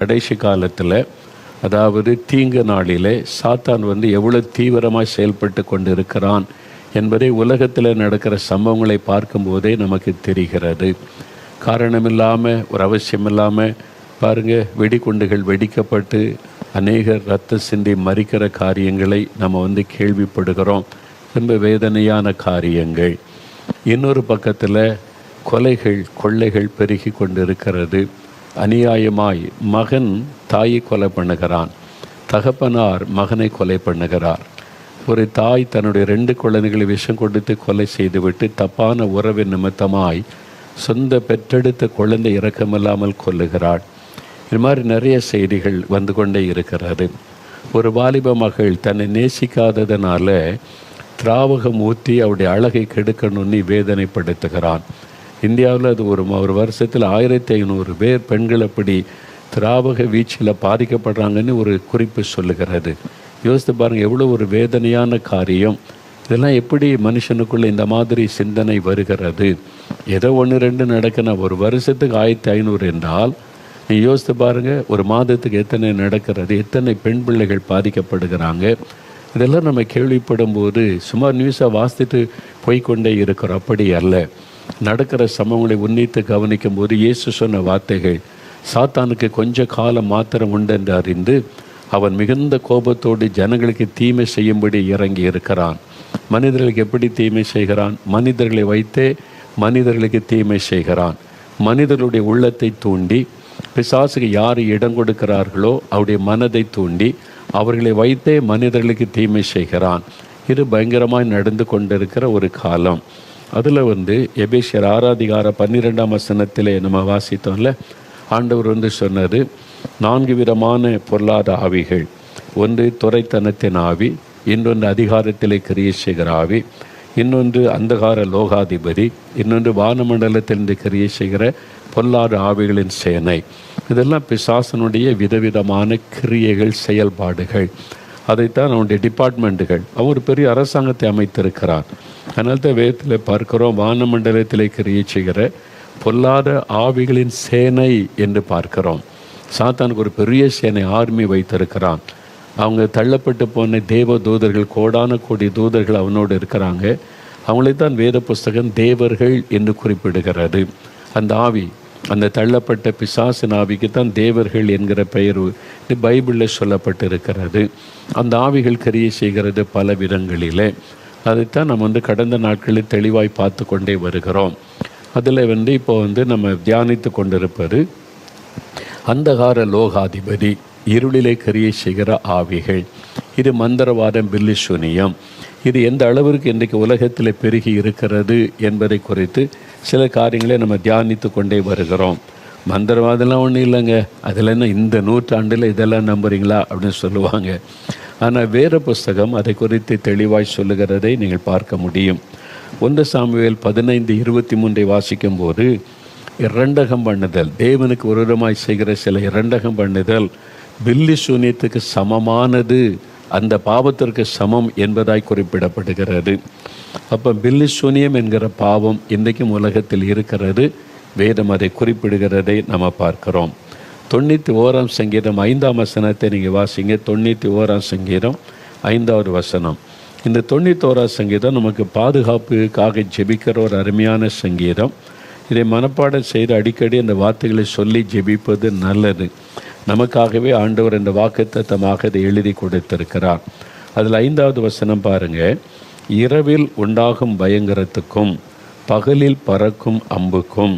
கடைசி காலத்தில், அதாவது தீங்கு நாளிலே சாத்தான் எவ்வளோ தீவிரமாக செயல்பட்டு கொண்டு இருக்கிறான் என்பதை உலகத்தில் நடக்கிற சம்பவங்களை பார்க்கும்போதே நமக்கு தெரிகிறது. காரணமில்லாமல், ஒரு அவசியம் இல்லாமல் பாருங்கள், வெடிகுண்டுகள் வெடிக்கப்பட்டு அநேகர் ரத்த சிந்தி மறிக்கிற காரியங்களை நம்ம கேள்விப்படுகிறோம். ரொம்ப வேதனையான காரியங்கள். இன்னொரு பக்கத்தில் கொலைகள், கொள்ளைகள் பெருகி கொண்டிருக்கிறது. அநியாயமாய் மகன் தாயை கொலை பண்ணுகிறான், தகப்பனார் மகனை கொலை பண்ணுகிறார். ஒரு தாய் தன்னுடைய 2 குழந்தைகளை விஷம் கொடுத்து கொலை செய்துவிட்டு தப்பான உறவின் நிமித்தமாய் சொந்த பெற்றெடுத்த குழந்தை இரக்கமில்லாமல் கொல்லுகிறாள். இது மாதிரி நிறைய செய்திகள் வந்து கொண்டே இருக்கிறது. ஒரு வாலிப மகள் தன்னை நேசிக்காததுனால திராவகம் ஊற்றி அவருடைய அழகை கெடுக்கணும்னு வேதனைப்படுத்துகிறான். இந்தியாவில் அது ஒரு வருஷத்தில் 1500 பேர் பெண்கள் அப்படி திராவக வீச்சில் பாதிக்கப்படுறாங்கன்னு ஒரு குறிப்பு சொல்லுகிறது. யோசித்து பாருங்கள், எவ்வளோ ஒரு வேதனையான காரியம். இதெல்லாம் எப்படி மனுஷனுக்குள்ளே இந்த மாதிரி சிந்தனை வருகிறது? ஏதோ 1-2 நடக்கின, ஒரு வருஷத்துக்கு 1500 என்றால் நீ யோசித்து பாருங்கள், ஒரு மாதத்துக்கு எத்தனை நடக்கிறது, எத்தனை பெண் பிள்ளைகள் பாதிக்கப்படுகிறாங்க. இதெல்லாம் நம்ம கேள்விப்படும் போது சும்மா நியூஸை வாசித்துட்டு போய்கொண்டே இருக்கிறோம். அப்படி அல்ல. நடக்கிற சம்பவங்களை உன்னித்து கவனிக்கும் போது இயேசு சொன்ன வார்த்தைகள், சாத்தானுக்கு கொஞ்ச காலம் மாத்திரம் உண்டென்று அறிந்து அவன் மிகுந்த கோபத்தோடு ஜனங்களுக்கு தீமை செய்யும்படி இறங்கி இருக்கிறான். மனிதர்களுக்கு எப்படி தீமை செய்கிறான்? மனிதர்களை வைத்தே மனிதர்களுக்கு தீமை செய்கிறான். மனிதர்களுடைய உள்ளத்தை தூண்டி, பிசாசுக்கு யார் இடம் கொடுக்கிறார்களோ அவருடைய மனதை தூண்டி அவர்களை வைத்தே மனிதர்களுக்கு தீமை செய்கிறான். இது பயங்கரமாய் நடந்து கொண்டிருக்கிற ஒரு காலம். அதில் எபேசியர் 6:12 வசனத்திலே நம்ம வாசித்தோம்ல, ஆண்டவர் சொன்னது, 4 விதமான பொல்லாத ஆவிகள், ஒன்று துரைத்தனத்தின் ஆவி, இன்னொன்று அதிகாரத்திலே கிரியை செய்கிற ஆவி, இன்னொன்று அந்தகார லோகாதிபதி, இன்னொன்று வானமண்டலத்திலிருந்து கிரியை செய்கிற பொல்லாத ஆவிகளின் சேனை. இதெல்லாம் பிசாசனுடைய விதவிதமான கிரியைகள், செயல்பாடுகள். அதைத்தான் அவனுடைய டிபார்ட்மெண்ட்டுகள். அவன் ஒரு பெரிய அரசாங்கத்தை அமைத்திருக்கிறான். அதனால தான் வேதத்தில் பார்க்கிறோம், வானமண்டலத்திலே கிரியை செய்கிற பொல்லாத ஆவிகளின் சேனை என்று பார்க்கிறோம். சாத்தானுக்கு ஒரு பெரிய சேனை, ஆர்மி வைத்திருக்கிறான். அவங்க தள்ளப்பட்டு போன தேவ தூதர்கள், கோடான கோடி தூதர்கள் அவனோடு இருக்கிறாங்க. அவங்களைத்தான் வேத புஸ்தகம் தேவர்கள் என்று குறிப்பிடுகிறது. அந்த ஆவி, அந்த தள்ளப்பட்ட பிசாசின் ஆவிக்கு தான் தேவர்கள் என்கிற பெயர் பைபிளில் சொல்லப்பட்டிருக்கிறது. அந்த ஆவிகள் கிரியை செய்கிறது பல விதங்களிலே. அதைத்தான் நம்ம கடந்த நாட்களில் தெளிவாய் பார்த்து கொண்டே வருகிறோம். அதில் இப்போ நம்ம தியானித்து கொண்டிருப்பது அந்தகார லோகாதிபதி, இருளிலே கிரியை செய்கிற ஆவிகள். இது மந்திரவாதம், பில்லி சூனியம். இது எந்த அளவிற்கு இன்றைக்கு உலகத்தில் பெருகி இருக்கிறது என்பதை குறித்து சில காரியங்களை நம்ம தியானித்து கொண்டே வருகிறோம். மந்திரவாதம்லாம் ஒன்றும் இல்லைங்க, அதில் என்ன இந்த நூற்றாண்டில் இதெல்லாம் நம்புறீங்களா அப்படின்னு சொல்லுவாங்க. ஆனால் வேறு புஸ்தகம் அதை குறித்து தெளிவாய் சொல்லுகிறதை நீங்கள் பார்க்க முடியும். 1 சாமுவேல் 15:23 வாசிக்கும் போது, இரண்டகம் பண்ணுதல், தேவனுக்கு விரோதமாய் செய்கிற சில இரண்டகம் பண்ணுதல் பில்லி சூனியத்துக்கு சமமானது, அந்த பாவத்திற்கு சமம் என்பதாய் குறிப்பிடப்படுகிறது. அப்போ பில்லி சூனியம் என்கிற பாவம் இன்றைக்கும் உலகத்தில் இருக்கிறது. வேதம் அதை குறிப்பிடுகிறதை நம்ம பார்க்கிறோம். 91 சங்கீதம் 5 வசனத்தை நீங்கள் வாசிங்க. 91 சங்கீதம் 5 வசனம். இந்த 91 சங்கீதம் நமக்கு பாதுகாப்புக்காக ஜெபிக்கிற ஒரு அருமையான சங்கீதம். இதை மனப்பாடம் செய்து அடிக்கடி அந்த வார்த்தைகளை சொல்லி ஜெபிப்பது நல்லது. நமக்காகவே ஆண்டவர் இந்த வாக்குத்தத்தமாக இதை எழுதி கொடுத்திருக்கிறார். அதில் 5 வசனம் பாருங்கள். இரவில் உண்டாகும் பயங்கரத்துக்கும், பகலில் பறக்கும் அம்புக்கும்,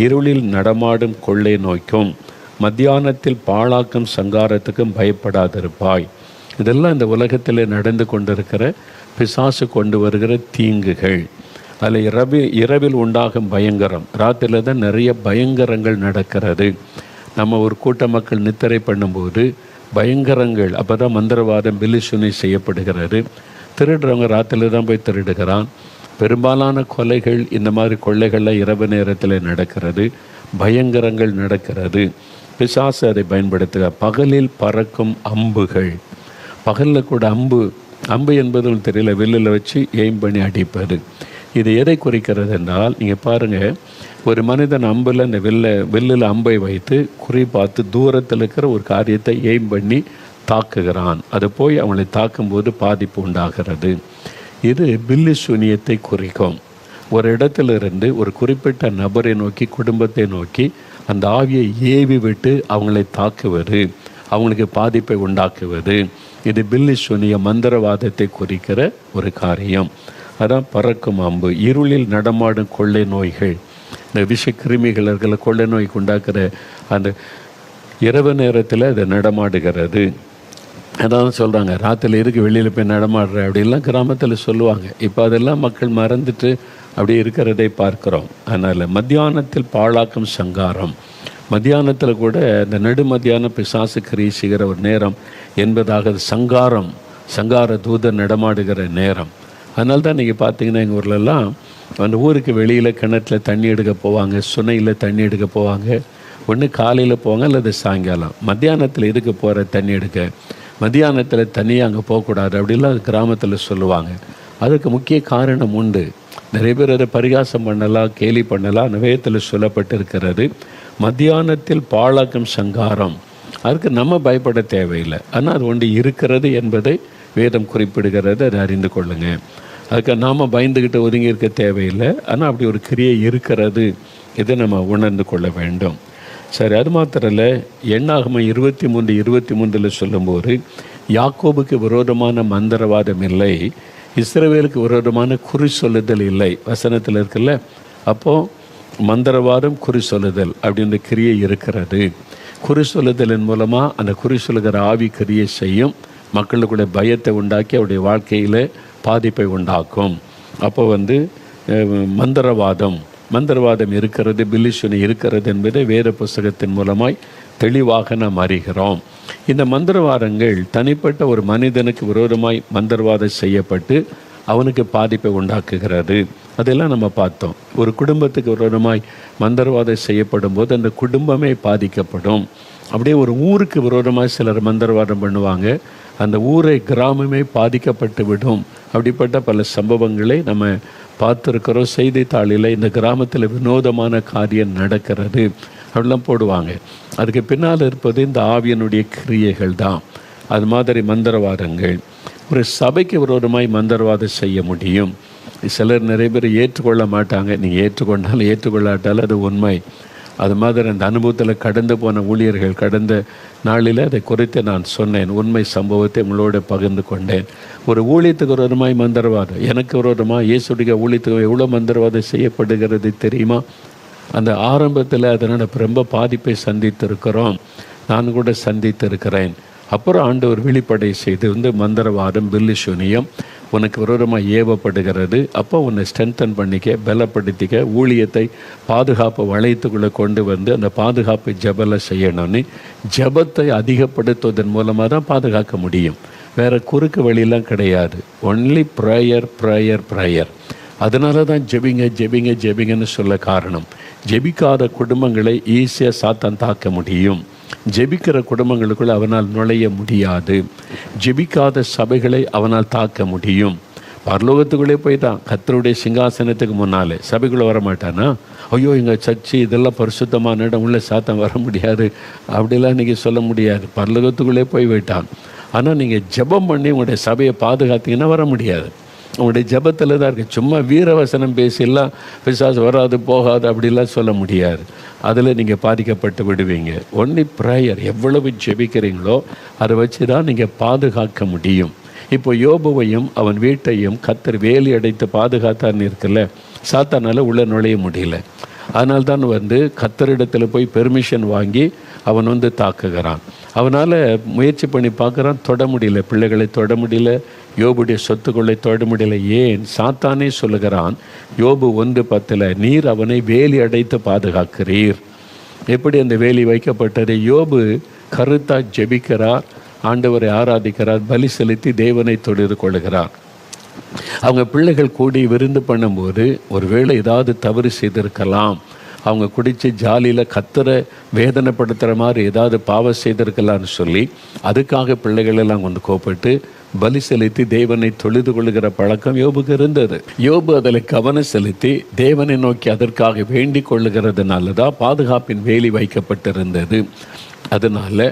இருளில் நடமாடும் கொள்ளை நோய்க்கும், மத்தியானத்தில் பாழாக்கும் சங்காரத்துக்கும் பயப்படாதிருப்பாய். இதெல்லாம் இந்த உலகத்தில் நடந்து கொண்டிருக்கிற பிசாசு கொண்டு வருகிற தீங்குகள். அதில் இரவில் உண்டாகும் பயங்கரம். ராத்திரியில் தான் நிறைய பயங்கரங்கள் நடக்கிறது. நம்ம ஒரு கூட்ட மக்கள் நித்திரை பண்ணும்போது பயங்கரங்கள், அப்போ தான் மந்திரவாதம், பில்லிசுனை செய்யப்படுகிறது. திருடுறவங்க ராத்திரியில் தான் போய் திருடுகிறான். பெரும்பாலான கொலைகள், இந்த மாதிரி கொள்ளைகள்லாம் இரவு நேரத்தில் நடக்கிறது. பயங்கரங்கள் நடக்கிறது. பிசாசு அதை பயன்படுத்துக. பகலில் பறக்கும் அம்புகள், பகலில் கூட அம்பு என்பது தெரியல, வில்லில் வச்சு எய்ம் பண்ணி அடிப்பது. இது எதை குறிக்கிறது என்றால், நீங்கள் பாருங்கள், ஒரு மனிதன் அம்பில் அந்த வில்லில் அம்பை வைத்து குறி பார்த்து தூரத்தில் இருக்கிற ஒரு காரியத்தை எய்ம் பண்ணி தாக்குகிறான். அது போய் அவனை தாக்கும்போது பாதிப்பு உண்டாகிறது. இது பில்லி சூனியத்தை குறிக்கும். ஒரு இடத்திலிருந்து ஒரு குறிப்பிட்ட நபரை நோக்கி, குடும்பத்தை நோக்கி அந்த ஆவியை ஏவி விட்டு அவங்களை தாக்குவது, அவங்களுக்கு பாதிப்பை உண்டாக்குவது. இது பில்லி சூனிய மந்திரவாதத்தை குறிக்கிற ஒரு காரியம். அதான் பறக்கும் அம்பு. இருளில் நடமாடும் கொள்ளை நோய்கள், இந்த விஷ கிருமிகளை கொள்ளை நோய்க்கு உண்டாக்குற அந்த இரவு நேரத்தில் அது நடமாடுகிறது. அதான் சொல்கிறாங்க, ராத்திரியில் இருக்கு வெளியில் போய் நடமாடுற அப்படின்லாம் கிராமத்தில் சொல்லுவாங்க. இப்போ அதெல்லாம் மக்கள் மறந்துட்டு அப்படி இருக்கிறதை பார்க்குறோம். அதனால் மத்தியானத்தில் பாழாக்கும் சங்காரம். மத்தியானத்தில் கூட இந்த நடு மத்தியானம் பிசாசு கிரியை செய்கிற ஒரு நேரம் என்பதாக சங்கார தூதர் நடமாடுகிற நேரம். அதனால தான் நீங்கள் பார்த்தீங்கன்னா எங்கள் ஊர்லெல்லாம் அந்த ஊருக்கு வெளியில் கிணற்றில் தண்ணி எடுக்க போவாங்க, சுனையில் தண்ணி எடுக்க போவாங்க. ஒன்று காலையில் போவாங்க அல்லது சாயங்காலம். மத்தியானத்தில் எதுக்கு போகிற தண்ணி எடுக்க, மத்தியானத்தில் தண்ணியை அங்கே போகக்கூடாது அப்படிலாம் கிராமத்தில் சொல்லுவாங்க. அதுக்கு முக்கிய காரணம் உண்டு. நிறைய பேர் அதை பரிகாசம் பண்ணலாம், கேலி பண்ணலாம். வேதத்தில் சொல்லப்பட்டிருக்கிறது, மத்தியானத்தில் பாழாக்கும் சங்காரம். அதுக்கு நம்ம பயப்பட தேவையில்லை. ஆனால் அது ஒன்று இருக்கிறது என்பதை வேதம் குறிப்பிடுகிறது. அதை அறிந்து கொள்ளுங்க. அதுக்கு நாம் பயந்துக்கிட்டு ஒதுங்கி இருக்க தேவையில்லை. ஆனால் அப்படி ஒரு கிரியை இருக்கிறது, இதை நம்ம உணர்ந்து கொள்ள வேண்டும். சரி, அது மாத்திரம் இல்லை. எண்ணாகமம் 23:23 சொல்லும்போது யாக்கோபுக்கு விரோதமான மந்திரவாதம் இல்லை, இஸ்ரவேலுக்கு விரோதமான குறி சொல்லுதல் இல்லை வசனத்தில் இருக்குல்ல. அப்போது மந்திரவாதம், குறி சொல்லுதல் அப்படின்ற கிரியை இருக்கிறது. குறி சொல்லுதலின் மூலமாக அந்த குறி சொல்லுகிற ஆவி கிரியை செய்யும், மக்களுக்குடைய பயத்தை உண்டாக்கி அவருடைய வாழ்க்கையில் பாதிப்பை உண்டாக்கும். அப்போ மந்திரவாதம் இருக்கிறது, பில்லிசுனி இருக்கிறது என்பதை வேத புஸ்தகத்தின் மூலமாய் தெளிவாக நாம் அறிகிறோம். இந்த மந்திரவாதங்கள் தனிப்பட்ட ஒரு மனிதனுக்கு விரோதமாய் மந்திரவாதம் செய்யப்பட்டு அவனுக்கு பாதிப்பை உண்டாக்குகிறது. அதெல்லாம் நம்ம பார்த்தோம். ஒரு குடும்பத்துக்கு விரோதமாய் மந்திரவாதம் செய்யப்படும் போது அந்த குடும்பமே பாதிக்கப்படும். அப்படியே ஒரு ஊருக்கு விரோதமாக சிலர் மந்திரவாதம் பண்ணுவாங்க, அந்த ஊரை கிராமமே பாதிக்கப்பட்டு விடும். அப்படிப்பட்ட பல சம்பவங்களை நம்ம பார்த்துருக்கிறோம். செய்தித்தாளில் இந்த கிராமத்தில் வினோதமான காரியம் நடக்கிறது அப்படிலாம் போடுவாங்க. அதுக்கு பின்னால் இருப்பது இந்த ஆவியனுடைய கிரியைகள் தான். அது மாதிரி மந்திரவாதங்கள். ஒரு சபைக்கு விரோதமாய் மந்திரவாதம் செய்ய முடியும். சிலர் நிறைய பேர் ஏற்றுக்கொள்ள மாட்டாங்க. நீங்கள் ஏற்றுக்கொண்டாலும் ஏற்றுக்கொள்ளாட்டாலும் அது உண்மை. அது மாதிரி அந்த அனுபவத்தில் கடந்து போன ஊழியர்கள் கடந்த நாளில் அதை குறித்து நான் சொன்னேன். உண்மை சம்பவத்தை உங்களோட பகிர்ந்து கொண்டேன். ஒரு ஊழியத்துக்கு விரோதமாய் மந்திரவாதம், எனக்கு விரோதமாக இயேசுடைய ஊழியத்துக்கு எவ்வளோ மந்திரவாதம் செய்யப்படுகிறது தெரியுமா? அந்த ஆரம்பத்தில் அதனால் ரொம்ப பாதிப்பை சந்தித்திருக்கிறோம். நான் கூட சந்தித்திருக்கிறேன். அப்புறம் ஆண்டவர் வெளிப்படை செய்து மந்திரவாதம், பில்லிசுனியம் உனக்கு விரோதமாக ஏவப்படுகிறது. அப்போ உன்னை ஸ்ட்ரென்தன் பண்ணிக்க, பலப்படுத்திக்க, ஊழியத்தை பாதுகாப்பு வளையத்துக்குள்ளே கொண்டு அந்த பாதுகாப்பு ஜபலை செய்யணும்னு ஜபத்தை அதிகப்படுத்துவதன் மூலமாக தான் பாதுகாக்க முடியும். வேறு குறுக்கு வழியெல்லாம் கிடையாது. Only prayer. அதனால தான் ஜெபிங்கன்னு சொல்ல காரணம். ஜெபிக்காத குடும்பங்களை ஈஸியாக சாத்தான் தாக்க முடியும். ஜெபிக்கிற குடும்பங்களுக்குள்ள அவனால் நுழைய முடியாது. ஜெபிக்காத சபைகளை அவனால் தாக்க முடியும். பரலோகத்துக்குள்ளே போய் தான் கர்த்தருடைய சிங்காசனத்துக்கு முன்னாலே சபைக்குள்ளே வரமாட்டானா? ஐயோ எங்கள் சர்ச்சு இதெல்லாம் பரிசுத்தமான இடம், உள்ள சாத்தான் வர முடியாது அப்படிலாம் நீங்கள் சொல்ல முடியாது. பரலோகத்துக்குள்ளே போய் விட்டான். ஆனால் நீங்கள் ஜெபம் பண்ணி உங்களுடைய சபையை பாதுகாத்தீங்கன்னா வர முடியாது. உங்களுடைய ஜபத்தில் தான் இருக்குது. சும்மா வீரவசனம் பேசிலாம் பிசாசு வராது போகாது அப்படிலாம் சொல்ல முடியாது. அதில் நீங்கள் பாதிக்கப்பட்டு விடுவீங்க. Only prayer. எவ்வளவு ஜெபிக்கிறீங்களோ அதை வச்சு தான் நீங்கள் பாதுகாக்க முடியும். இப்போ யோபுவையும் அவன் வீட்டையும் கர்த்தர் வேலி அடைத்து பாதுகாத்தான்னு இருக்குல்ல, சாத்தானால் உள்ளே நுழைய முடியல. அதனால்தான் கர்த்தரிடத்தில் போய் பெர்மிஷன் வாங்கி அவன் தாக்குகிறான். அவனால் முயற்சி பண்ணி பார்க்குறான், தொட முடியல. பிள்ளைகளை தொட முடியல, யோபுடைய சொத்துக்களை தொட முடியல. ஏன்? சாத்தானே சொல்லுகிறான் யோபு 1:10, நீர் அவனை வேலி அடைத்து பாதுகாக்கிறீர். எப்படி அந்த வேலி வைக்கப்பட்டது? யோபு கருத்தாக ஜெபிக்கிறார், ஆண்டவரை ஆராதிக்கிறார், பலி செலுத்தி தேவனை தொழுது கொள்கிறார். அவங்க பிள்ளைகள் கூடி விருந்து பண்ணும்போது ஒருவேளை ஏதாவது தவறு செய்திருக்கலாம். அவங்க குடித்து ஜாலியில் கத்தரை வேதனைப்படுத்துகிற மாதிரி ஏதாவது பாவம் செய்திருக்கலான்னு சொல்லி அதுக்காக பிள்ளைகளெல்லாம் கொண்டு கோப்பிட்டு பலி செலுத்தி தேவனை தொழுது கொள்ளுகிற பழக்கம் யோபுக்கு இருந்தது. யோபு அதில் கவனம் செலுத்தி தேவனை நோக்கி அதற்காக வேண்டிக் கொள்ளுகிறதுனால தான் பாதுகாப்பின் வேலி வைக்கப்பட்டிருந்தது. அதனால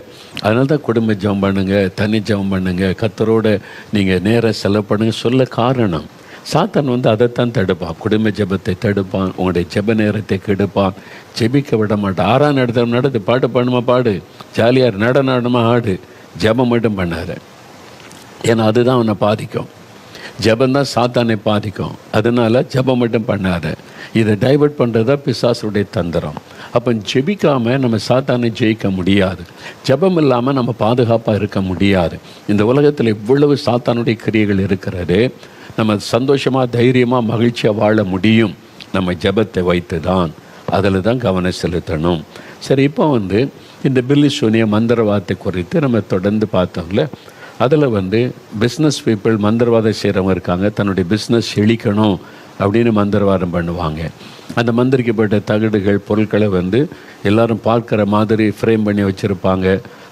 தான் குடும்ப ஜெபம் பண்ணுங்க, தனி ஜெபம் பண்ணுங்க, கர்த்தரோட நீங்கள் நேரம் செலவு பண்ணுங்க சொல்ல காரணம். சாத்தான் அதைத்தான் தடுப்பான். குடும்ப ஜெபத்தை தடுப்பான், உங்களுடைய ஜெப நேரத்தை கெடுப்பான், ஜெபிக்க விட மாட்டான். 6ஆம் இடத்துல நடந்து பாட்டு பண்ணுமா பாடு, ஜாலியாக நடனமா ஆடு, ஜெபம் மட்டும் பண்ணாரு. ஏன்னா அதுதான் அவனை பாதிக்கும். ஜெபந்தான் சாத்தானை பாதிக்கும். அதனால ஜெபம் மட்டும் பண்ணாரு. இதை டைவர்ட் பண்ணுறது தான் பிசாசுடைய தந்திரம். அப்போ ஜெபிக்காமல் நம்ம சாத்தானை ஜெயிக்க முடியாது. ஜெபம் இல்லாமல் நம்ம பாதுகாப்பாக இருக்க முடியாது. இந்த உலகத்தில் இவ்வளவு சாத்தானுடைய கிரியைகள் இருக்கிறது. நம்ம சந்தோஷமாக, தைரியமாக, மகிழ்ச்சியாக வாழ முடியும் நம்ம ஜெபத்தை வைத்து தான். அதில் தான் கவனம் செலுத்தணும். சரி, இப்போ இந்த பில்லி சூனிய மந்திரவாதத்தை குறித்து நம்ம தொடர்ந்து பார்த்தோம்ல. அதில் பிஸ்னஸ் பீப்புள் மந்திரவாதம் செய்கிறவங்க இருக்காங்க. தன்னுடைய பிஸ்னஸ் செழிக்கணும் அப்படின்னு மந்திரவாதம் பண்ணுவாங்க. அந்த மந்திரிக்கப்பட்ட தகடுகள் பொருட்களை எல்லாரும் பார்க்குற மாதிரி ஃப்ரேம் பண்ணி வச்சுருப்பாங்க.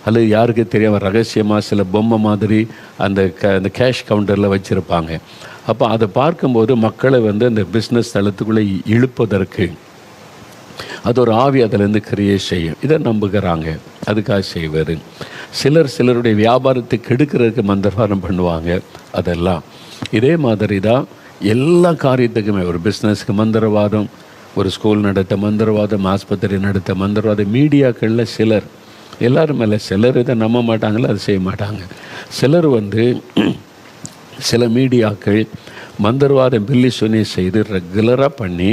அல்லது யாருக்கு தெரியாமல் ரகசியமாக சில பொம்மை மாதிரி அந்த கேஷ் கவுண்டரில் வச்சுருப்பாங்க. அப்போ அதை பார்க்கும்போது மக்களை அந்த பிஸ்னஸ் தளத்துக்குள்ளே இழுப்பதற்கு அது ஒரு ஆவி அதிலேருந்து கிரியேட் செய்யும். இதை நம்புகிறாங்க, அதுக்காக செய்வார். சிலருடைய வியாபாரத்தை கெடுக்கிறதுக்கு மந்திரவாதம் பண்ணுவாங்க. அதெல்லாம் இதே மாதிரி தான் எல்லா காரியத்துக்குமே. ஒரு பிஸ்னஸ்க்கு மந்திரவாதம், ஒரு ஸ்கூல் நடத்த மந்திரவாதம், ஆஸ்பத்திரி நடத்த மந்திரவாதம், மீடியாக்களில் சிலர், எல்லோரும் மேலே சிலர் இதை நம்ப மாட்டாங்களோ அதை செய்ய மாட்டாங்க. சிலர் சில மீடியாக்கள் மந்திரவாதம் பில்லி சூனியம் செய்து ரெகுலராக பண்ணி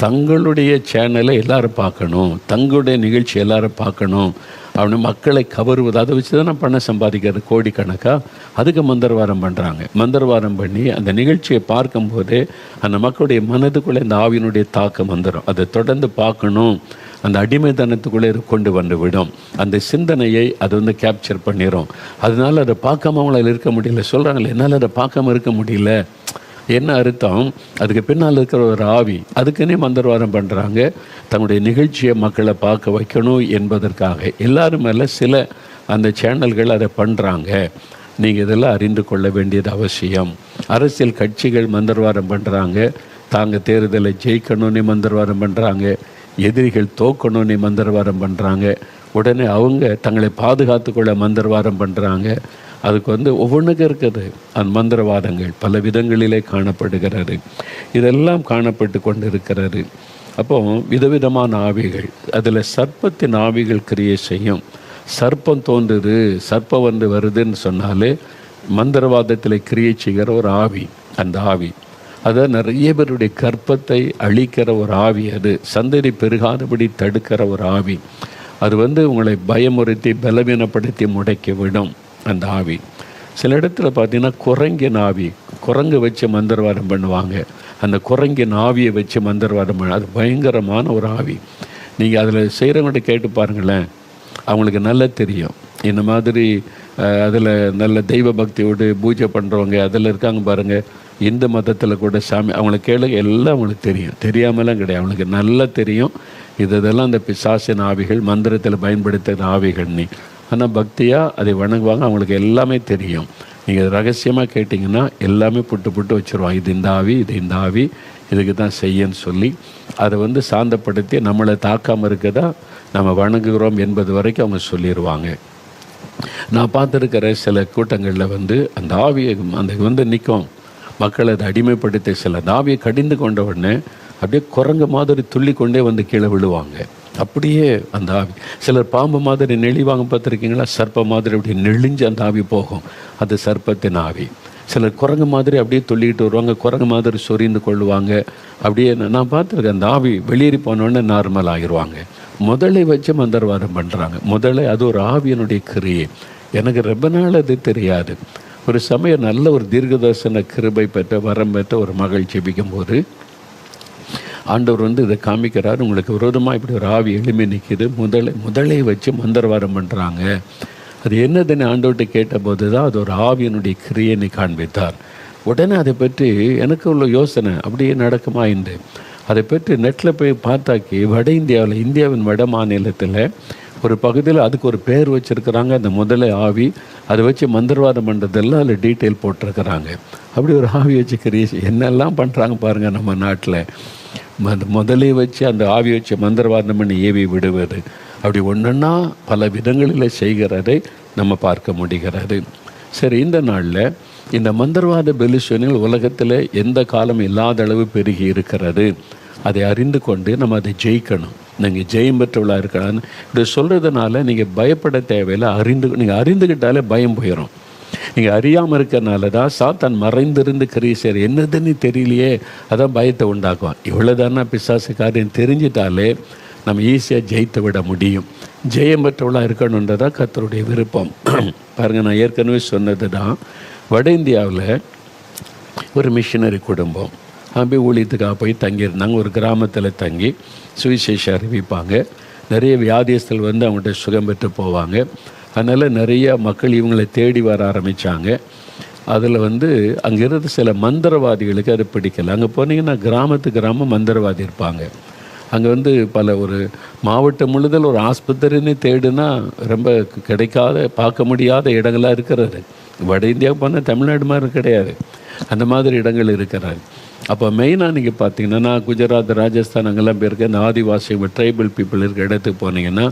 தங்களுடைய சேனலை எல்லோரும் பார்க்கணும், தங்களுடைய நிகழ்ச்சி எல்லோரும் பார்க்கணும் அப்படின்னு மக்களை கவருவது. அதை வச்சு தான் நான் பணம் சம்பாதிக்கிறது கோடிக்கணக்காக. அதுக்கு மந்திரவாதம் பண்ணுறாங்க. மந்திரவாதம் பண்ணி அந்த நிகழ்ச்சியை பார்க்கும்போதே அந்த மக்களுடைய மனதுக்குள்ளே இந்த ஆவியினுடைய தாக்கம் வந்துடும். அதை தொடர்ந்து பார்க்கணும், அந்த அடிமைத்தனத்துக்குள்ளே கொண்டு வந்து விடும். அந்த சிந்தனையை அது கேப்சர் பண்ணிடும். அதனால் அதை பார்க்காம அவங்களால் இருக்க முடியல. சொல்கிறாங்களே, என்னால் அதை பார்க்காம இருக்க முடியல. என்ன அர்த்தம்? அதுக்கு பின்னால் இருக்கிற ஒரு ஆவி. அதுக்குன்னே மந்திரவாதம் பண்ணுறாங்க. தங்களுடைய நிகழ்ச்சியை மக்களை பார்க்க வைக்கணும் என்பதற்காக. எல்லாரும் மேலே சில அந்த சேனல்கள் அதை பண்ணுறாங்க. நீங்கள் இதெல்லாம் அறிந்து கொள்ள வேண்டியது அவசியம். அரசியல் கட்சிகள் மந்திரவாதம் பண்ணுறாங்க. தாங்க தேர்தலை ஜெயிக்கணும்னே மந்திரவாதம் பண்ணுறாங்க. எதிரிகள் தோக்கணும்னே மந்திரவாதம் பண்ணுறாங்க. உடனே அவங்க தங்களை பாதுகாத்துக்கொள்ள மந்திரவாதம் பண்ணுறாங்க. அதுக்கு ஒவ்வொன்றுக்கு இருக்குது. அந்த மந்திரவாதங்கள் பல விதங்களிலே காணப்படுகிறது. இதெல்லாம் காணப்பட்டு கொண்டு இருக்கிறது. அப்போ விதவிதமான ஆவிகள், அதில் சர்ப்பத்தின் ஆவிகள் கிரியை செய்யும். சர்ப்பம் தோன்றுது, சர்ப்பம் வருதுன்னு சொன்னாலே மந்திரவாதத்தில் கிரியை செய்கிற ஒரு ஆவி. அந்த ஆவி அதை நிறைய பேருடைய கற்பத்தை அழிக்கிற ஒரு ஆவி. அது சந்ததி பெருகாதபடி தடுக்கிற ஒரு ஆவி. அது உங்களை பயமுறுத்தி பலவீனப்படுத்தி முடக்கி விடும் அந்த ஆவி. சில இடத்துல பார்த்தீங்கன்னா குரங்கின் ஆவி, குரங்கு வச்சு மந்திரவாதம் பண்ணுவாங்க. அந்த குரங்கின் ஆவியை வச்சு மந்திரவாதம் பண்ண, அது பயங்கரமான ஒரு ஆவி. நீங்கள் அதில் செய்கிறவங்கள்ட்ட கேட்டு பாருங்களேன், அவங்களுக்கு நல்லா தெரியும். இந்த மாதிரி அதில் நல்ல தெய்வ பக்தியோடு பூஜை பண்ணுறவங்க அதில் இருக்காங்க பாருங்கள். இந்து மதத்தில் கூட சாமி அவங்கள கேளுங்க, எல்லாம் அவங்களுக்கு தெரியும். தெரியாமலாம் கிடையாது, அவங்களுக்கு நல்லா தெரியும். இதெல்லாம் அந்த பிசாசின் ஆவிகள், மந்திரத்தில் பயன்படுத்துகிற ஆவிகள். ஆனால் பக்தியாக அதை வணங்குவாங்க. அவங்களுக்கு எல்லாமே தெரியும். நீங்கள் ரகசியமாக கேட்டிங்கன்னா எல்லாமே புட்டு வச்சுருவாங்க. இது இந்த ஆவி, இது இந்த ஆவி, இதுக்கு தான் செய்யன்னு சொல்லி அதை சாந்தப்படுத்தி நம்மளை தாக்காமல் இருக்கதா நம்ம வணங்குகிறோம் என்பது வரைக்கும் அவங்க சொல்லிடுவாங்க. நான் பார்த்துருக்கிற சில கூட்டங்களில் அந்த ஆவியை அந்த நிற்கும். மக்களை அதை அடிமைப்படுத்தி சில அந்த ஆவியை கடிந்து கொண்ட உடனே அப்படியே குரங்கு மாதிரி துள்ளி கொண்டே கீழே விழுவாங்க. அப்படியே அந்த ஆவி. சிலர் பாம்பு மாதிரி நெளிவாங்க பார்த்துருக்கீங்களா? சர்ப்பம் மாதிரி அப்படி நெளிஞ்சு அந்த ஆவி போகும். அது சர்ப்பத்தின் ஆவி. சிலர் குரங்கு மாதிரி அப்படியே துள்ளிக்கிட்டு வருவாங்க, குரங்கு மாதிரி சொரிந்து கொள்ளுவாங்க. அப்படியே நான் பார்த்துருக்கேன். அந்த ஆவி வெளியேறி போனோடனே நார்மல் ஆகிடுவாங்க. முதலை வச்சு மந்திரவாதம் பண்ணுறாங்க. முதலை அது ஒரு ஆவியனுடைய கிரியை. எனக்கு ரொம்ப நாள் அது தெரியாது. ஒரு சமயம் நல்ல ஒரு தீர்க்கதரிசன கிருபை பெற்ற வரம் பெற்ற ஒரு மகள் ஜெபிக்கும் போது ஆண்டவர் இதை காமிக்கிறார். உங்களுக்கு விரோதமாக இப்படி ஒரு ஆவி எளிமை நிற்கிது, முதலை வச்சு மந்திரவாதம் பண்ணுறாங்க. அது என்னதுன்னு ஆண்டவர்கிட்ட கேட்டபோது தான் அது ஒரு ஆவியனுடைய கிரியையை காண்பித்தார். உடனே அதை பற்றி எனக்கு உள்ள யோசனை அப்படியே நடக்குமா என்று அதை பற்றி நெட்டில் போய் பார்த்தாக்கி வட இந்தியாவில், இந்தியாவின் வட மாநிலத்தில் ஒரு பகுதியில் அதுக்கு ஒரு பேர் வச்சுருக்கிறாங்க. அந்த முதலை ஆவி, அதை வச்சு மந்திரவாதம் பண்ணுறதெல்லாம் அதில் டீட்டெயில் போட்டிருக்கிறாங்க. அப்படி ஒரு ஆவி வச்சு கிரியேஷன் என்னெல்லாம் பண்ணுறாங்க பாருங்கள் நம்ம நாட்டில். முதலை வச்சு அந்த ஆவி வச்சு மந்திரவாதம் பண்ணி ஏவி விடுவது, அப்படி ஒன்றுன்னா பல விதங்களில் செய்கிறதை நம்ம பார்க்க முடிகிறது. சரி, இந்த நாளில் இந்த மந்திரவாத பெலிஷனில் உலகத்தில் எந்த காலம் இல்லாத அளவு பெருகி இருக்கிறது. அதை அறிந்து கொண்டு நம்ம அதை ஜெயிக்கணும். நீங்கள் ஜெயம் பெற்றவளாக இருக்கலான்னு இப்படி சொல்கிறதுனால நீங்கள் பயப்பட தேவையில்லை. நீங்கள் அறிந்துக்கிட்டாலே பயம் போயிடும். நீங்கள் அறியாமல் இருக்கிறனால தான் சாத்தான் மறைந்திருந்து கிரீசர் என்னதுன்னு தெரியலையே, அதான் பயத்தை உண்டாக்குவான். இவ்வளோதானா பிசாசு காரியம் தெரிஞ்சிட்டாலே நம்ம ஈஸியாக ஜெயித்து விட முடியும். ஜெயம் பெற்றவளாக இருக்கணுன்றதான் கர்த்தருடைய விருப்பம். பாருங்கள், நான் ஏற்கனவே சொன்னது தான். வட இந்தியாவில் ஒரு மிஷினரி குடும்பம் போய் ஊழியத்துக்காக போய் தங்கியிருந்தாங்க. ஒரு கிராமத்தில் தங்கி சுவிசேஷம் அறிவிப்பாங்க. நிறைய வியாதியஸ்தல் வந்து அவங்கள்ட்ட சுகம் பெற்று போவாங்க. அதனால் நிறைய மக்கள் இவங்களை தேடி வர ஆரம்பித்தாங்க. அதில் வந்து அங்கிருந்து சில மந்திரவாதிகளுக்கு அது பிடிக்கலை. அங்கே போனீங்கன்னா கிராமம் மந்திரவாதி இருப்பாங்க. அங்கே வந்து பல ஒரு மாவட்டம் முழுதல் ஒரு ஆஸ்பத்திரின்னு தேடுனா ரொம்ப கிடைக்காத, பார்க்க முடியாத இடங்களாக இருக்கிறது. வட இந்தியாவுக்கு போனால் தமிழ்நாடு மாதிரி கிடையாது, அந்த மாதிரி இடங்கள் இருக்கிறாங்க. அப்போ மெயினாக நீங்கள் பார்த்தீங்கன்னா, நான் குஜராத், ராஜஸ்தான் அங்கெல்லாம் போயிருக்கேன். இந்த ஆதிவாசி ட்ரைபல் பீப்புள் இருக்கிற இடத்துக்கு போனீங்கன்னா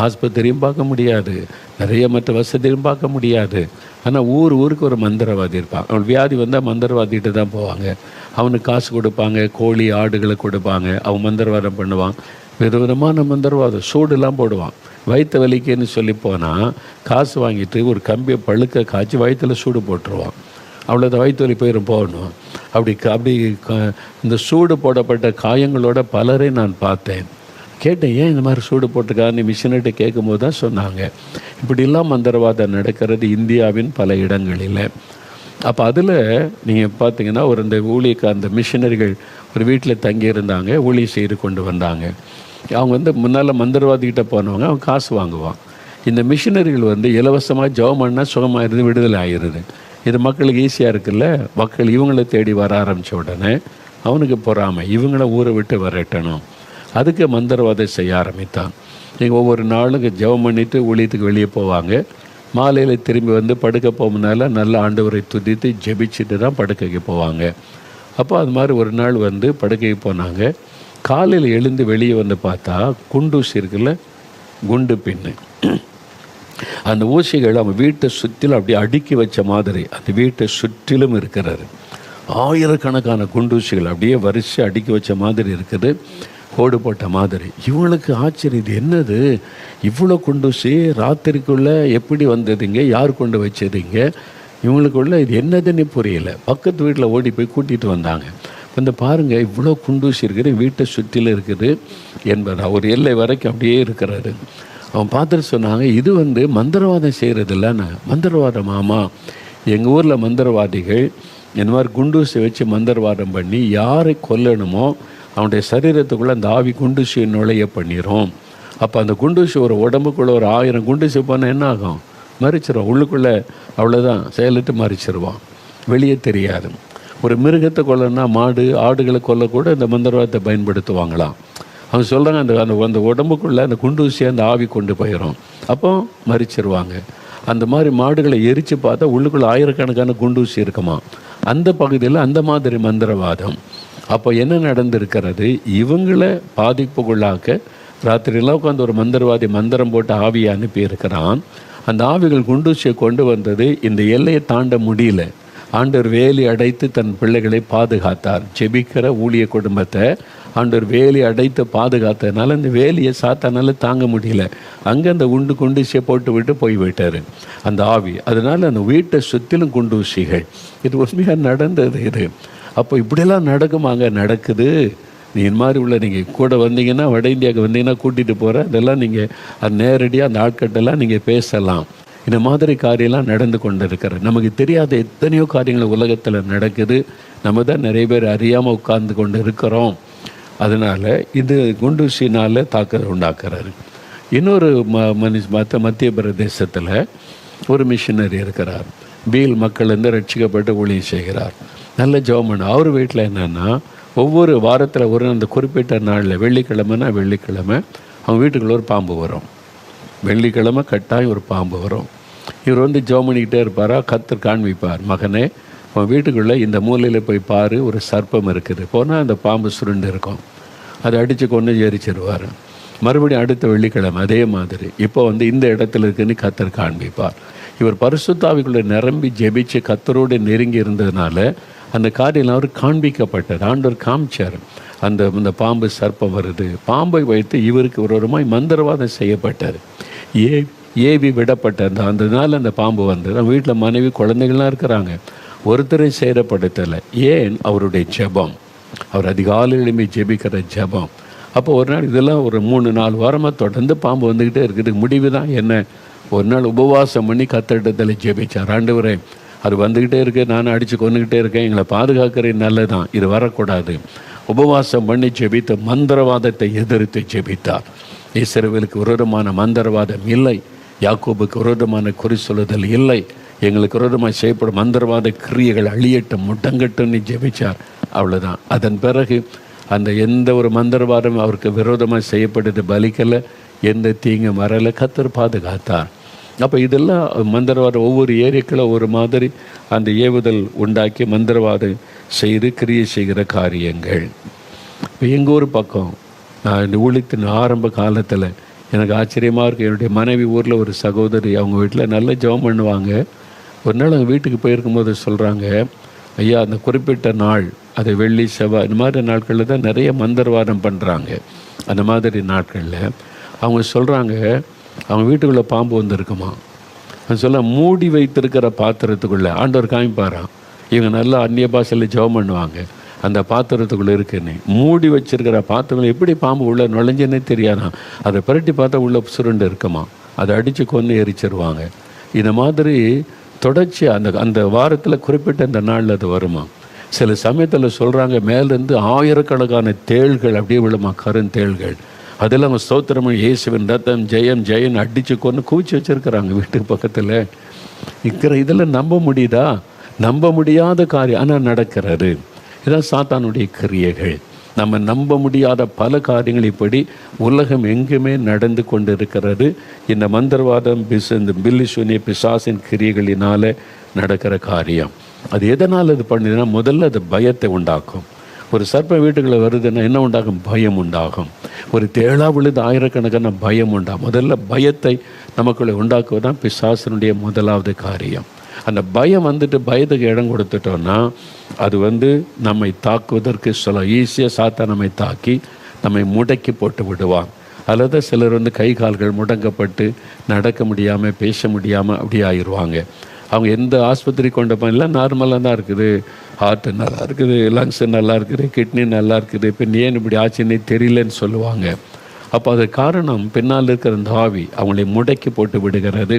ஆஸ்பத்திரியும் பார்க்க முடியாது, நிறைய மற்ற வசதியும் பார்க்க முடியாது. ஆனால் ஊருக்கு ஒரு மந்திரவாதி இருப்பான். அவன் வியாதி வந்தால் மந்திரவாதிகிட்ட தான் போவாங்க. அவனுக்கு காசு கொடுப்பாங்க, கோழி ஆடுகளை கொடுப்பாங்க. அவன் மந்திரவாதம் பண்ணுவான். விதவிதமான மந்திரவாதம், சூடுலாம் போடுவான். வயிற்று வலிக்குன்னு சொல்லி போனால் காசு வாங்கிட்டு ஒரு கம்பியை பழுக்க காய்ச்சி வயிற்றில் சூடு போட்டுருவான். அவ்வளோதான், வயிற்று வலி போகணும். அப்படி இந்த சூடு போடப்பட்ட காயங்களோட பலரை நான் பார்த்தேன். கேட்டேன், ஏன் இந்த மாதிரி சூடு போட்டுக்கான்னு மிஷினர்கிட்ட கேட்கும்போது தான் சொன்னாங்க, இப்படிலாம் மந்திரவாதம் நடக்கிறது இந்தியாவின் பல இடங்களில். அப்போ அதில் நீங்கள் பார்த்தீங்கன்னா இந்த அந்த மிஷினரிகள் ஒரு வீட்டில் தங்கியிருந்தாங்க, ஊழியம் செய்து கொண்டு வந்தாங்க. அவங்க வந்து முன்னால் மந்திரவாதிகிட்ட போனவங்க, அவங்க காசு வாங்குவான். இந்த மிஷினரிகள் வந்து இலவசமாக ஜெபம் பண்ணால் சுகமாகிடுது, விடுதலை ஆகிடுது. இது மக்களுக்கு ஈஸியாக இருக்குல்ல. மக்கள் இவங்களை தேடி வர ஆரம்பித்த உடனே அவனுக்கு பொறாமை, இவங்கள ஊரை விட்டு வரட்டணும். அதுக்கு மந்திரவாதம் செய்ய ஆரம்பித்தான். நீங்கள் ஒவ்வொரு நாளும் ஜெபம் பண்ணிவிட்டு ஊழியத்துக்கு வெளியே போவாங்க. மாலையில் திரும்பி வந்து படுக்க போகும்னால நல்ல ஆண்டவரை துதித்து ஜெபிச்சுட்டு தான் படுக்கைக்கு போவாங்க. அப்போ அது மாதிரி ஒரு நாள் வந்து படுக்கைக்கு போனாங்க. காலையில் எழுந்து வெளியே வந்து பார்த்தா குண்டூசி இருக்குல்ல, குண்டு பின்னு, அந்த ஊசிகள் அவன் வீட்டை சுற்றிலும் அப்படியே அடுக்கி வச்ச மாதிரி அந்த வீட்டை சுற்றிலும் இருக்கிறாரு. ஆயிரக்கணக்கான குண்டூசிகள் அப்படியே வரிசை அடுக்கி வச்ச மாதிரி இருக்குது, கோடு போட்ட மாதிரி. இவங்களுக்கு ஆச்சரியம், இது என்னது இவ்வளோ குண்டூசி ராத்திரிக்குள்ளே எப்படி வந்ததுங்க, யார் கொண்டு வச்சதுங்க, இவங்களுக்குள்ள இது என்னதுன்னு புரியல. பக்கத்து வீட்டில் ஓடி போய் கூட்டிகிட்டு வந்தாங்க. வந்து பாருங்கள், இவ்வளோ குண்டூசி இருக்குது, வீட்டை சுற்றிலும் இருக்குது என்பதா ஒரு எல்லை வரைக்கும் அப்படியே இருக்கிறாரு. அவன் பார்த்துட்டு சொன்னாங்க, இது வந்து மந்திரவாதம் செய்கிறது இல்லைன்னு. மந்திரவாதம் ஆமாம், எங்கள் ஊரில் மந்திரவாதிகள் இந்த மாதிரி குண்டூசி வச்சு மந்திரவாதம் பண்ணி யாரை கொல்லணுமோ அவனுடைய சரீரத்துக்குள்ளே அந்த ஆவி குண்டூசியை நுழைய பண்ணிடும். அப்போ அந்த குண்டூசி ஒரு உடம்புக்குள்ளே ஒரு 1000 குண்டூசி போனால் என்ன ஆகும், மறிச்சிருவான். உள்ளுக்குள்ளே அவ்வளோதான் செயலிட்டு மறிச்சிருவான், வெளியே தெரியாது. ஒரு மிருகத்தை கொல்லணும்னா மாடு ஆடுகளை கொல்லக்கூட இந்த மந்திரவாதத்தை பயன்படுத்துவாங்களாம். அவங்க சொல்கிறாங்க, அந்த உடம்புக்குள்ளே அந்த குண்டூசியை அந்த ஆவி கொண்டு போயிடும், அப்போ மறிச்சிருவாங்க. அந்த மாதிரி மாடுகளை எரித்து பார்த்தா உள்ளுக்குள்ளே ஆயிரக்கணக்கான குண்டூசி இருக்குமா. அந்த பகுதியில் அந்த மாதிரி மந்திரவாதம். அப்போ என்ன நடந்திருக்கிறது, இவங்களை பாதிப்புக்குள்ளாக்க ராத்திரிலாம் உட்காந்து ஒரு மந்திரவாதி மந்திரம் போட்டு ஆவியை அனுப்பியிருக்கிறான். அந்த ஆவிகள் குண்டூசியை கொண்டு வந்தது, இந்த எல்லையை தாண்ட முடியல. ஆண்டவர் வேலி அடைத்து தன் பிள்ளைகளை பாதுகாத்தார். ஜெபிக்கிற ஊழிய குடும்பத்தை ஆண்டவர் வேலி அடைத்து பாதுகாத்ததுனால இந்த வேலியை சாத்தானால தாங்க முடியல. அங்கே அந்த குண்டூசியை போட்டு விட்டு போய்விட்டார் அந்த ஆவி. அதனால் அந்த வீட்டை சுற்றிலும் குண்டூசிகள். இது உண்மையாக நடந்தது இது. அப்போ இப்படியெல்லாம் நடக்குமாங்க, நடக்குது. நீ இந்த மாதிரி உள்ள நீங்கள் கூட வந்தீங்கன்னா, வட இந்தியாவுக்கு வந்தீங்கன்னா கூட்டிகிட்டு போகிற அதெல்லாம் நீங்கள் அது நேரடியாக அந்த ஆட்கட்டெல்லாம் நீங்கள் பேசலாம். இந்த மாதிரி காரியம்லாம் நடந்து கொண்டு இருக்கிற, நமக்கு தெரியாத எத்தனையோ காரியங்கள் உலகத்தில் நடக்குது. நம்ம தான் நிறைய பேர் அறியாமல் உட்கார்ந்து கொண்டு இருக்கிறோம். அதனால் இது குண்டூசினால் தாக்கத்தை உண்டாக்குறாரு. இன்னொரு மத்திய பிரதேசத்தில் ஒரு மிஷினரி இருக்கிறார். பீல் மக்கள் ரட்சிக்கப்பட்டு ஊழியம் செய்கிறார். நல்ல ஜெபம். அவர் வீட்டில் என்னென்னா ஒவ்வொரு வாரத்தில் ஒரு அந்த குறிப்பிட்ட நாளில் வெள்ளிக்கிழமைனா வெள்ளிக்கிழமை அவங்க வீட்டுக்குள்ளே ஒரு பாம்பு வரும். வெள்ளிக்கிழமை கட்டாயம் ஒரு பாம்பு வரும். இவர் வந்து ஜெபம் பண்ணிக்கிட்டே இருப்பாரா, கர்த்தர் காண்பிப்பார், மகனே உன் வீட்டுக்குள்ளே இந்த மூலையில் போய் பாரு, ஒரு சர்ப்பம் இருக்குது. போனால் அந்த பாம்பு சுருண்டு இருக்கும். அதை அடித்து கொண்டு எரிச்சிருவார். மறுபடியும் அடுத்த வெள்ளிக்கிழமை அதே மாதிரி இப்போ வந்து இந்த இடத்துல இருக்குன்னு கர்த்தர் காண்பிப்பார். இவர் பரிசுத்தாவிக்குள்ளே நிரம்பி ஜெபிச்சு கர்த்தரோடு நெருங்கி இருந்ததுனால அந்த காரியம் அவர் காண்பிக்கப்பட்டார். ஆண்டவர் காமிச்சார். அந்த பாம்பு சர்ப்பம் வருது. பாம்பை வைத்து இவருக்கு விரோதமாய் மந்திரவாதம் செய்யப்பட்டார். ஏவி விடப்பட்ட அந்த நாள் அந்த பாம்பு வந்தது. அவங்க வீட்டில் மனைவி குழந்தைகள்லாம் இருக்கிறாங்க. ஒருத்தரையும் சேதப்படுத்தலை. ஏன்? அவருடைய ஜெபம். அவர் அதிகாலையில் எழும்பி ஜெபிக்கிற ஜெபம். அப்போ ஒரு நாள் இதெல்லாம் ஒரு 3-4 வாரமாக தொடர்ந்து பாம்பு வந்துக்கிட்டே இருக்குது. முடிவு தான் என்ன? ஒரு நாள் உபவாசம் பண்ணி கர்த்தரிடத்தில் ஜெபிச்சார். ஆண்டவரே, அது வந்துக்கிட்டே இருக்குது, நானும் அடித்து கொண்டுக்கிட்டே இருக்கேன், எங்களை பாதுகாக்கிறேன், நல்லதான், இது வரக்கூடாது. உபவாசம் பண்ணி ஜெபித்த மந்திரவாதத்தை எதிர்த்து ஜெபித்தார். இஸ்ரவேலுக்கு விரோதமான மந்திரவாதம் இல்லை, யாக்கோபுக்கு விரோதமான குறி சொல்லுதல் இல்லை, எங்களுக்கு விரோதமாக செய்யப்படும் மந்திரவாத கிரியைகள் அழியட்டும், முட்டங்கட்டும்னு ஜெபிச்சார். அவ்வளோதான். அதன் பிறகு அந்த எந்த ஒரு மந்திரவாதம் அவருக்கு விரோதமாக செய்யப்பட்டது பலிக்கலை, எந்த தீங்கும் வரலை, கர்த்தர் பாதுகாத்தார். அப்போ இதெல்லாம் மந்திரவாதம் ஒவ்வொரு ஏரியாக்களை ஒரு மாதிரி அந்த ஏவுதல் உண்டாக்கி மந்திரவாதம் செய்து கிரியை செய்கிற காரியங்கள். இப்போ எங்கள் ஊர் பக்கம் நான் இந்த ஊழியத்தின் ஆரம்ப காலத்தில் எனக்கு ஆச்சரியமாக இருக்குது. என்னுடைய மனைவி ஊரில் ஒரு சகோதரி, அவங்க வீட்டில் நல்ல ஜெபம் பண்ணுவாங்க. ஒரு நாள் அவங்க வீட்டுக்கு போயிருக்கும்போது சொல்கிறாங்க, ஐயா அந்த குறிப்பிட்ட நாள், அது வெள்ளி செவ்வாய் இந்த மாதிரி நாட்களில் தான் நிறைய மந்திரவாதம் பண்ணுறாங்க. அந்த மாதிரி நாட்களில் அவங்க சொல்கிறாங்க, அவங்க வீட்டுக்குள்ளே பாம்பு வந்துருக்குமா. அது சொல்ல மூடி வைத்திருக்கிற பாத்திரத்துக்குள்ளே ஆண்டவர் காமிப்பாராம். இவங்க நல்லா அந்நிய பாஷையில் ஜெபம் பண்ணுவாங்க. அந்த பாத்திரத்துக்குள்ளே இருக்குன்னு மூடி வச்சிருக்கிற பாத்திரம் எப்படி பாம்பு உள்ளே நுழைஞ்சேன்னே தெரியாதான். அதை புரட்டி பார்த்தா உள்ளே சுருண்டு இருக்குமா. அதை அடித்து கொண்டு எரிச்சிருவாங்க. இந்த மாதிரி தொடர்ச்சி அந்த வாரத்தில் குறிப்பிட்ட அந்த நாளில் அது வருமா. சில சமயத்தில் சொல்கிறாங்க, மேலேருந்து ஆயிரக்கணக்கான தேள்கள் அப்படியே விழுமா, கருந்தேள்கள். அதெல்லாம் அவங்க ஸ்தோத்திரம் இயேசுவின் ரத்தம் ஜெயம் ஜெயன் அடித்து கொண்டு குவிச்சு வச்சுருக்கிறாங்க வீட்டுக்கு பக்கத்தில் இருக்கிற. இதெல்லாம் நம்ப முடியுதா? நம்ப முடியாத காரியம் ஆனால் நடக்கிறது. இதான் சாத்தானுடைய கிரியைகள். நம்ம நம்ப முடியாத பல காரியங்கள் இப்படி உலகம் எங்குமே நடந்து கொண்டு இருக்கிறது. இந்த மந்திரவாதம் இந்த பில்லிசூனிய பிசாசின் கிரியைகளினால் நடக்கிற காரியம். அது எதனால் அது பண்ணுதுன்னா, முதல்ல அது பயத்தை உண்டாக்கும். ஒரு சர்ப்ப வீட்டுக்குள்ளே வருதுன்னா என்ன உண்டாகும்? பயம் உண்டாகும். ஒரு தேளா விழுது ஆயிரக்கணக்கான பயம் உண்டாகும். முதல்ல பயத்தை நமக்குள்ளே உண்டாக்குவதுதான் பிசாசனுடைய முதலாவது காரியம். அந்த பயம் வந்துட்டு பயத்துக்கு இடம் கொடுத்துட்டோன்னா அது நம்மை தாக்குவதற்கு சொல்ல ஈஸியாக சாத்தா நம்மை தாக்கி நம்மை முடக்கி போட்டு விடுவான். அல்லது சிலர் கை கால்கள் முடங்கப்பட்டு நடக்க முடியாமல் பேச முடியாமல் அப்படி ஆயிடுவாங்க. அவங்க எந்த ஆஸ்பத்திரி கொண்டு போனால் நார்மலாக தான் இருக்குது, ஹார்ட்டு நல்லா இருக்குது, லங்ஸு நல்லா இருக்குது, கிட்னி நல்லா இருக்குது, இப்போ ஏன் இப்படி ஆச்சுன்னே தெரியலன்னு சொல்லுவாங்க. அப்போ அது காரணம் பின்னால் இருக்கிற அந்த ஆவி அவங்களை முடக்கி போட்டு விடுகிறது.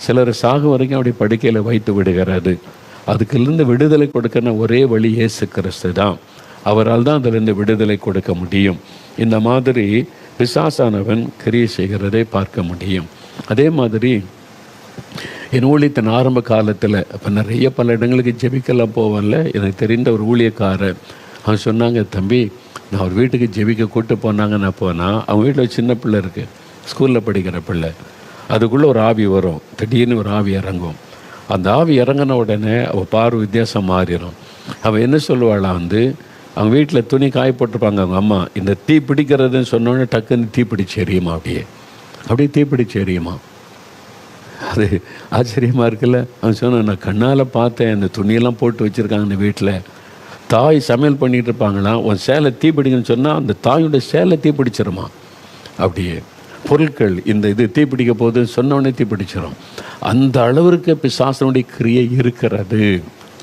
சிலர் சாகு வரைக்கும் அப்படி படுக்கையில் வைத்து விடுகிறது. அதுக்குலேருந்து விடுதலை கொடுக்கிற ஒரே வழி இயேசு கிறிஸ்து தான். அவரால் தான் அதிலிருந்து விடுதலை கொடுக்க முடியும். இந்த மாதிரி பிசாசானவன் கிரியை செய்கிறதை பார்க்க முடியும். அதே மாதிரி என் ஊழியத்தின் ஆரம்ப காலத்தில் அப்போ நிறைய பல இடங்களுக்கு ஜெபிக்கலாம் போவேன்ல. எனக்கு தெரிந்த ஒரு ஊழியக்காரர் அவங்க சொன்னாங்க, தம்பி நான் ஒரு வீட்டுக்கு ஜெபிக்க கூப்பிட்டு போனாங்க. நான் போனால் அவங்க வீட்டில் சின்ன பிள்ளை இருக்குது, ஸ்கூலில் படிக்கிற பிள்ளை. அதுக்குள்ளே ஒரு ஆவி வரும், திடீர்னு ஒரு ஆவி இறங்கும். அந்த ஆவி இறங்கின உடனே அவள் பார்வை வித்தியாசம் மாறிடும். அவள் என்ன சொல்லுவாளாம், அவங்க வீட்டில் துணி காய போட்டிருப்பாங்க அவங்க அம்மா, இந்த தீ பிடிக்கிறதுன்னு சொன்னோன்னே டக்குன்னு தீ பிடிச்சி எரியுமா, அப்படியே தீ பிடிச்சி எரியுமா. அது ஆச்சரியமாக இருக்குல்ல. அவன் சொன்னான், நான் கண்ணால் பார்த்தேன், அந்த துணியெல்லாம் போட்டு வச்சுருக்காங்க அந்த வீட்டில். தாய் சமையல் பண்ணிகிட்டு இருப்பாங்களாம், உன் சேலை தீ பிடிக்குன்னு சொன்னால் அந்த தாயோட சேலை தீ பிடிச்சிருமா. அப்படியே பொருட்கள் இது தீ பிடிக்க போகுதுன்னு சொன்னோடனே தீ பிடிச்சிடும். அந்த அளவிற்கு பிசாசனுடைய கிரியை இருக்கிறது.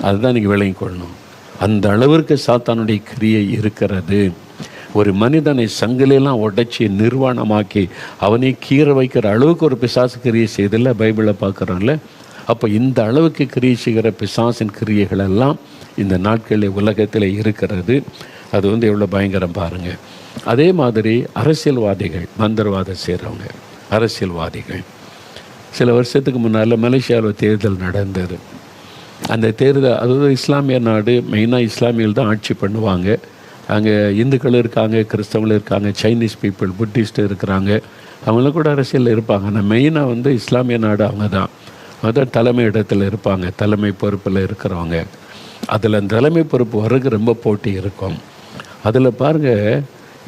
அதுதான் நீங்கள் விளங்கிக் கொள்ளணும். அந்த அளவிற்கு சாத்தானுடைய கிரியை இருக்கிறது. ஒரு மனிதனை சங்கிலெல்லாம் உடைச்சி நிர்வாணமாக்கி அவனை கீற வைக்கிற அளவுக்கு ஒரு பிசாசு கிரியை செய்தில்ல, பைபிளை பார்க்குறோம்ல. அப்போ இந்த அளவுக்கு கிரியை செய்கிற பிசாசின் கிரியைகள் எல்லாம் இந்த நாட்களில் உலகத்தில் இருக்கிறது. அது எவ்வளோ பயங்கரம் பாருங்கள். அதே மாதிரி அரசியல்வாதிகள், மந்திரவாதம் செய்கிறவங்க அரசியல்வாதிகள். சில வருஷத்துக்கு முன்னால் மலேசியாவில் தேர்தல் நடந்தது. அந்த தேர்தல் இஸ்லாமிய நாடு, மெயினாக இஸ்லாமியர்கள் தான் ஆட்சி பண்ணுவாங்க. அங்கே இந்துக்கள் இருக்காங்க, கிறிஸ்தவர்கள் இருக்காங்க, சைனீஸ் பீப்புள், புத்திஸ்ட்டு இருக்கிறாங்க. அவங்களும் கூட அரசியலில் இருப்பாங்க. ஆனால் மெயினாக வந்து இஸ்லாமிய நாடு அவங்க தான் தலைமை இடத்துல இருப்பாங்க, தலைமை பொறுப்பில் இருக்கிறவங்க. அதில் அந்த தலைமை பொறுப்பு வர்றதுக்கு ரொம்ப போட்டி இருக்கும். அதில் பாருங்கள்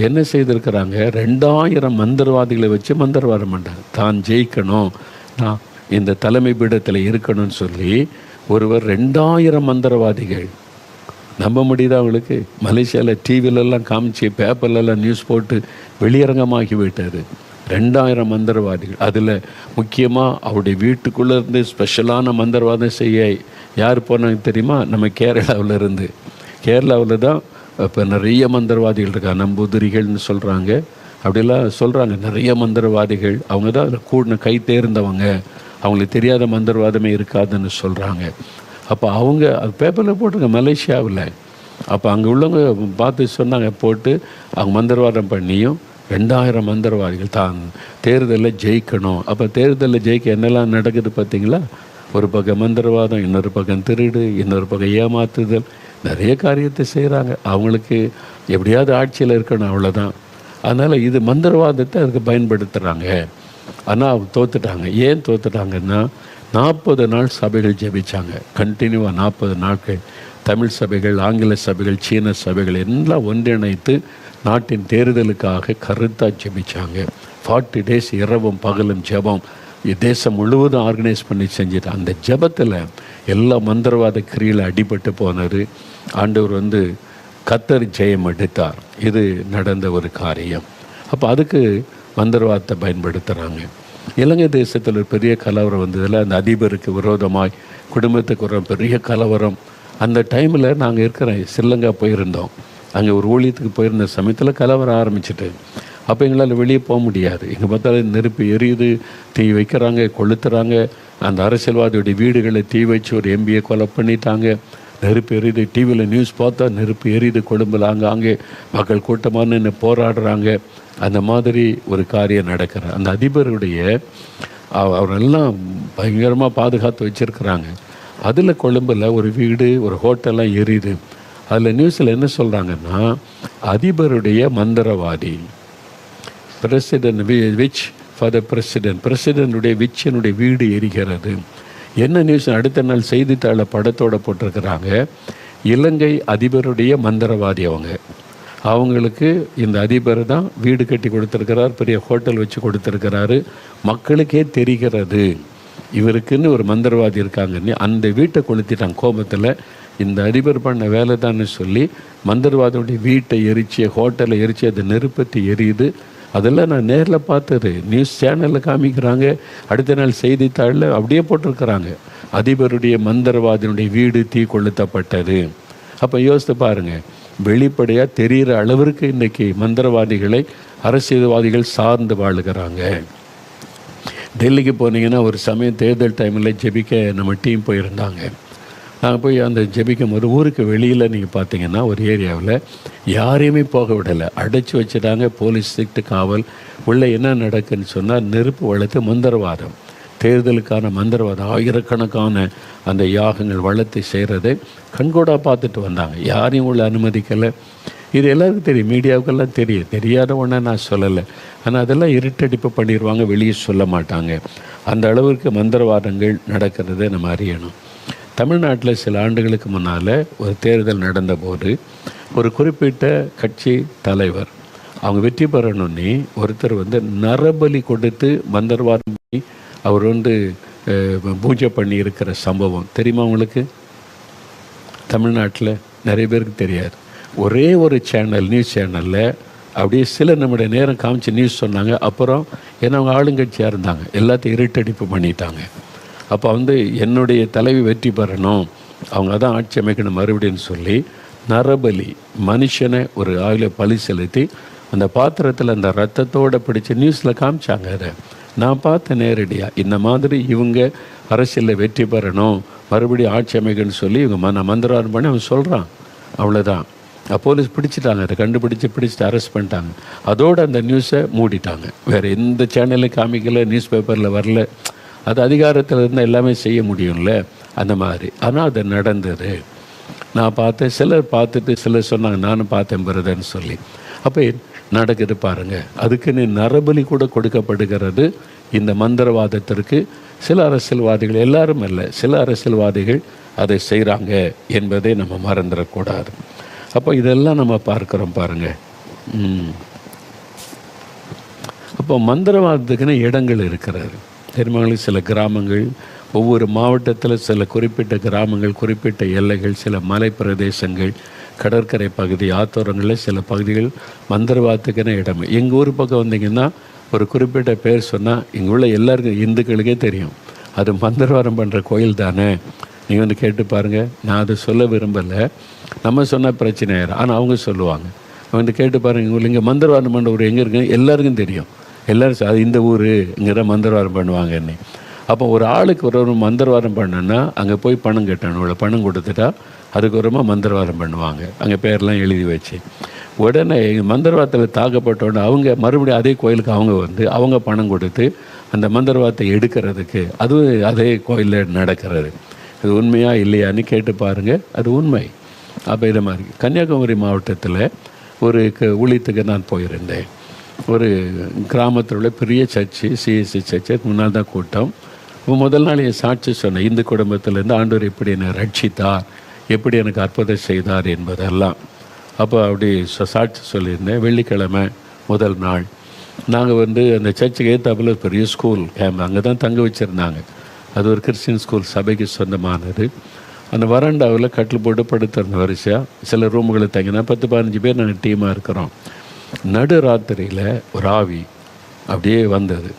என்ன செய்திருக்கிறாங்க, 2000 மந்திரவாதிகளை வச்சு மந்திரவாதம் பண்ணுறாங்க. தான் ஜெயிக்கணும், நான் இந்த தலைமை பீடத்தில் இருக்கணும்னு சொல்லி ஒருவர் 2000 மந்திரவாதிகள். நம்ப முடியுதா அவங்களுக்கு? மலேசியாவில் டிவிலெல்லாம் காமிச்சு பேப்பர்லெல்லாம் நியூஸ் போட்டு வெளியரங்கமாகி விட்டார். 2000 மந்திரவாதிகள். அதில் முக்கியமாக அவருடைய வீட்டுக்குள்ளே இருந்து ஸ்பெஷலான மந்திரவாதம் செய்ய யார் போனாங்க தெரியுமா? நம்ம கேரளாவிலேருந்து. கேரளாவில் தான் இப்போ நிறைய மந்திரவாதிகள் இருக்காங்க. நம்பூதிரிகள்னு சொல்கிறாங்க, அப்படிலாம் சொல்கிறாங்க. நிறைய மந்திரவாதிகள் அவங்க தான் அதில் கூடின கை தேர்ந்தவங்க, அவங்களுக்கு தெரியாத மந்திரவாதமே இருக்காதுன்னு சொல்கிறாங்க. அப்போ அவங்க அது பேப்பரில் போட்டுருங்க மலேசியாவில். அப்போ அங்கே உள்ளவங்க பார்த்து சொன்னாங்க, போட்டு அவங்க மந்திரவாதம் பண்ணியும் 2000 மந்திரவாதிகள் தான் தேர்தலில் ஜெயிக்கணும். அப்போ தேர்தலில் ஜெயிக்க என்னெல்லாம் நடக்குது பார்த்தீங்களா? ஒரு பக்கம் மந்திரவாதம், இன்னொரு பக்கம் திருடு, இன்னொரு பக்கம் ஏமாத்துதல், நிறைய காரியத்தை செய்கிறாங்க. அவங்களுக்கு எப்படியாவது ஆட்சியில் இருக்கணும், அவ்வளோதான். அதனால் இது மந்திரவாதத்தை அதுக்கு பயன்படுத்துகிறாங்க. ஆனால் அவங்க தோற்றுட்டாங்க. ஏன் தோற்றுட்டாங்கன்னா 40 நாள் சபைகள் ஜெபிச்சாங்க. கண்டினியூவாக 40 நாட்கள் தமிழ் சபைகள், ஆங்கில சபைகள், சீன சபைகள் எல்லாம் ஒன்றிணைத்து நாட்டின் தேர்தலுக்காக கருத்தாக ஜெபிச்சாங்க. 40 days இரவும் பகலும் ஜெபம் தேசம் முழுவதும் ஆர்கனைஸ் பண்ணி செஞ்சுட்டு அந்த ஜெபத்தில் எல்லா மந்திரவாத கிரியில் அடிபட்டு போனது. ஆண்டவர் வந்து கத்தர் ஜெயம் எடுத்தார். இது நடந்த ஒரு காரியம். அப்போ அதுக்கு மந்திரவாதத்தை பயன்படுத்துகிறாங்க. இலங்கை தேசத்தில் ஒரு பெரிய கலவரம் வந்ததில் அந்த அதிபருக்கு விரோதமாய் குடும்பத்துக்கு ஒரு பெரிய கலவரம். அந்த டைமில் நாங்கள் இருக்கிற ஸ்ரீலங்கா போயிருந்தோம். அங்கே ஒரு ஊழியத்துக்கு போயிருந்த சமயத்தில் கலவரம் ஆரம்பிச்சிட்டு, அப்போ எங்களால் வெளியே போக முடியாது. எங்கே பார்த்தாலும் நெருப்பு எரியுது, தீ வைக்கிறாங்க, கொளுத்துறாங்க. அந்த அரசியல்வாதியோடைய வீடுகளை தீ வச்சு ஒரு எம்பியை கொலை பண்ணிட்டாங்க. நெருப்பு எரியுது. டிவியில் நியூஸ் பார்த்தா நெருப்பு எரியுது கொழும்பில். அங்கே மக்கள் கூட்டமாக நின்று போராடுறாங்க. அந்த மாதிரி ஒரு காரியம் நடக்கிற அந்த அதிபருடைய அவரெல்லாம் பயங்கரமாக பாதுகாத்து வச்சுருக்கிறாங்க. அதில் கொழும்பில் ஒரு வீடு, ஒரு ஹோட்டல்லாம் எரியுது. அதில் நியூஸில் என்ன சொல்கிறாங்கன்னா, அதிபருடைய மந்திரவாதி, பிரசிடென்ட் விச் ஃபார் த பிரசிடென்டுடைய விச்சினுடைய வீடு எரிகிறது. என்ன நியூஸ்? அடுத்த நாள் செய்தித்தாளை படத்தோடு போட்டிருக்கிறாங்க. இலங்கை அதிபருடைய மந்திரவாதி அவங்களுக்கு இந்த அதிபர் தான் வீடு கட்டி கொடுத்துருக்கிறார், பெரிய ஹோட்டல் வச்சு கொடுத்துருக்கிறாரு. மக்களுக்கே தெரிகிறது இவருக்குன்னு ஒரு மந்திரவாதி இருக்காங்கன்னு. அந்த வீட்டை கொளுத்திட்டாங்க கோபத்தில். இந்த அதிபர் பண்ண வேலை தான் சொல்லி மந்திரவாதியுடைய வீட்டை எரிச்சு, ஹோட்டலை எரிச்சு, அது நெருப்பத்தி எரியுது. அதெல்லாம் நான் நேரில் பார்த்தது. நியூஸ் சேனலில் காமிக்கிறாங்க, அடுத்த நாள் செய்தித்தாளில் அப்படியே போட்டிருக்கிறாங்க. அதிபருடைய மந்திரவாதியினுடைய வீடு தீ கொளுத்தப்பட்டது. அப்போ யோசித்து பாருங்கள், வெளிப்படையாக தெரிகிற அளவிற்கு இன்றைக்கி மந்திரவாதிகளை அரசியல்வாதிகள் சார்ந்து வாழுகிறாங்க. டெல்லிக்கு போனீங்கன்னா ஒரு சமயம் தேர்தல் டைமில் ஜெபிக்க நம்ம டீம் போயிருந்தாங்க. நாங்கள் போய் அந்த ஜெபிக்கும் போது ஊருக்கு வெளியில் நீங்கள் பார்த்தீங்கன்னா ஒரு ஏரியாவில் யாரையுமே போக விடலை, அடைச்சி வச்சுட்டாங்க. போலீஸ் சிட்டு காவல். உள்ளே என்ன நடக்குன்னு சொன்னால் நெருப்பு வளர்த்து மந்திரவாதம், தேர்தலுக்கான மந்திரவாதம், ஆயிரக்கணக்கான அந்த யாகங்கள் வளர்த்து செய்கிறதை கண்கூடாக பார்த்துட்டு வந்தாங்க. யாரையும் உள்ள அனுமதிக்கலை. இது எல்லாருக்கும் தெரியும், மீடியாவுக்கெல்லாம் தெரியும். தெரியாத ஒன்றை நான் சொல்லலை. ஆனால் அதெல்லாம் இருட்டடிப்பு பண்ணிடுவாங்க, வெளியே சொல்ல மாட்டாங்க. அந்த அளவிற்கு மந்திரவாதங்கள் நடக்கிறத நம்ம அறியணும். தமிழ்நாட்டில் சில ஆண்டுகளுக்கு முன்னால் ஒரு தேர்தல் நடந்தபோது ஒரு குறிப்பிட்ட கட்சி தலைவர் அவங்க வெற்றி பெறணுன்னே ஒருத்தர் நரபலி கொடுத்து மந்திரவாதம் பண்ணி அவர் பூஜை பண்ணி இருக்கிற சம்பவம் தெரியுமா உங்களுக்கு? தமிழ்நாட்டில் நிறைய பேருக்கு தெரியாது. ஒரே ஒரு சேனல், நியூஸ் சேனலில் அப்படியே சில நம்முடைய நேரம் காமிச்சு நியூஸ் சொன்னாங்க. அப்புறம் ஏன்னா அவங்க ஆளுங்கட்சியாக இருந்தாங்க, எல்லாத்தையும் இருட்டடிப்பு பண்ணிட்டாங்க. அப்போ என்னுடைய தலைவி வெற்றி பெறணும், அவங்க தான் ஆட்சி அமைக்கணும் மறுபடியும் சொல்லி நரபலி, மனுஷனை ஒரு ஆயில பலி செலுத்தி அந்த பாத்திரத்தில் அந்த ரத்தத்தோடு பிடிச்ச நியூஸில் காமிச்சாங்க. அதை நான் பார்த்தேன் நேரடியாக. இந்த மாதிரி இவங்க அரசியலில் வெற்றி பெறணும், மறுபடியும் ஆட்சி அமைக்கணும்னு சொல்லி இவங்க நான் மந்திரவாதம் பண்ணி அவன் சொல்கிறான். அவ்வளோதான். போலீஸ் பிடிச்சிட்டாங்க, அதை பிடிச்சிட்டு அரெஸ்ட் பண்ணிட்டாங்க. அதோடு அந்த நியூஸை மூடிட்டாங்க. வேறு எந்த சேனலையும் காமிக்கலை, நியூஸ் பேப்பரில் வரல. அது அதிகாரத்தில் இருந்தால் எல்லாமே செய்ய முடியும்ல, அந்த மாதிரி. ஆனால் அது நடந்தது. நான் பார்த்தேன், சிலர் பார்த்துட்டு சிலர் சொன்னாங்க நானும் பார்த்தேன் பிரதர்ன்னு சொல்லி. அப்போ நடக்குது பாருங்கள். அதுக்குன்னு நரபலி கூட கொடுக்கப்படுகிறது இந்த மந்திரவாதத்திற்கு. சில அரசியல்வாதிகள், எல்லாரும் இல்லை, சில அரசியல்வாதிகள் அதை செய்கிறாங்க என்பதை நம்ம மறந்துடக்கூடாது. அப்போ இதெல்லாம் நம்ம பார்க்குறோம் பாருங்கள். அப்போ மந்திரவாதத்துக்குன்னு இடங்கள் இருக்கிறது தெரியுமாங்களுக்கு. சில கிராமங்கள், ஒவ்வொரு மாவட்டத்தில் சில குறிப்பிட்ட கிராமங்கள், குறிப்பிட்ட எல்லைகள், சில மலை பிரதேசங்கள், கடற்கரை பகுதி, ஆத்தோரங்களில் சில பகுதிகள் மந்திரவாதத்துக்குன்னு இடம். எங்கள் ஊர் பக்கம் வந்தீங்கன்னா ஒரு குறிப்பிட்ட பேர் சொன்னால் இங்கே உள்ள எல்லாருக்கும், இந்துக்களுக்கே தெரியும் அது மந்திரவாதம் பண்ணுற கோயில் தானே. நீங்கள் வந்து கேட்டு பாருங்கள். நான் அதை சொல்ல விரும்பலை, நம்ம சொன்னால் பிரச்சனை ஆயிரும். ஆனால் அவங்க சொல்லுவாங்க. வந்து கேட்டு பாருங்கள், உங்களுக்கு இங்கே மந்திரவாதம் பண்ணுற ஊர் எங்கே இருக்குன்னு எல்லாருக்கும் தெரியும். எல்லோரும் அது இந்த ஊர், இங்கே தான் மந்திரவாதம் பண்ணுவாங்கன்னு. அப்போ ஒரு ஆளுக்கு ஒரு மந்திரவாதம் பண்ணணுன்னா அங்கே போய் பணம் கட்டணும். இவ்வளோ பணம் கொடுத்துட்டா அதுக்கு ஒரு மந்திரவாதம் பண்ணுவாங்க. அங்கே பேர்லாம் எழுதி வச்சு உடனே மந்திரவாதத்தில் தாக்கப்பட்டோன்னே அவங்க மறுபடியும் அதே கோயிலுக்கு அவங்க வந்து அவங்க பணம் கொடுத்து அந்த மந்திரவாதத்தை எடுக்கிறதுக்கு அதே கோயிலில் நடக்கிறது. இது உண்மையாக இல்லையான்னு கேட்டு பாருங்கள். அது உண்மை. அப்போ இதை மாதிரி கன்னியாகுமரி மாவட்டத்தில் ஒரு ஊழியத்துக்கு நான் போயிருந்தேன். ஒரு கிராமத்தில் உள்ள பெரிய சர்ச்சு, சிஎஸ்சி சர்ச்சு. முன்னால் தான் கூட்டம். முதல் நாள் என் சாட்சி சொன்னேன். இந்து குடும்பத்திலேருந்து ஆண்டவர் எப்படி என்னை ரட்சித்தார், எப்படி எனக்கு அற்புதம் செய்தார் என்பதெல்லாம். அப்போ அப்படி சாட்சி சொல்லியிருந்தேன். வெள்ளிக்கிழமை முதல் நாள் நாங்கள் வந்து அந்த சர்ச்சுக்கு ஏற்றாப்புல பெரிய ஸ்கூல் கேம்ப் அங்கே தான் தங்க வச்சுருந்தாங்க. அது ஒரு கிறிஸ்டின் ஸ்கூல், சபைக்கு சொந்தமானது. அந்த வராண்டாவில் கட்டில் போட்டு படுத்திருந்த வரிசையாக சில ரூமுகளை தங்கினா 10-15 பேர் நாங்கள் டீமாக இருக்கிறோம். நடு ராத்திரியில் ஒரு ஆவி அப்படியே வந்தது.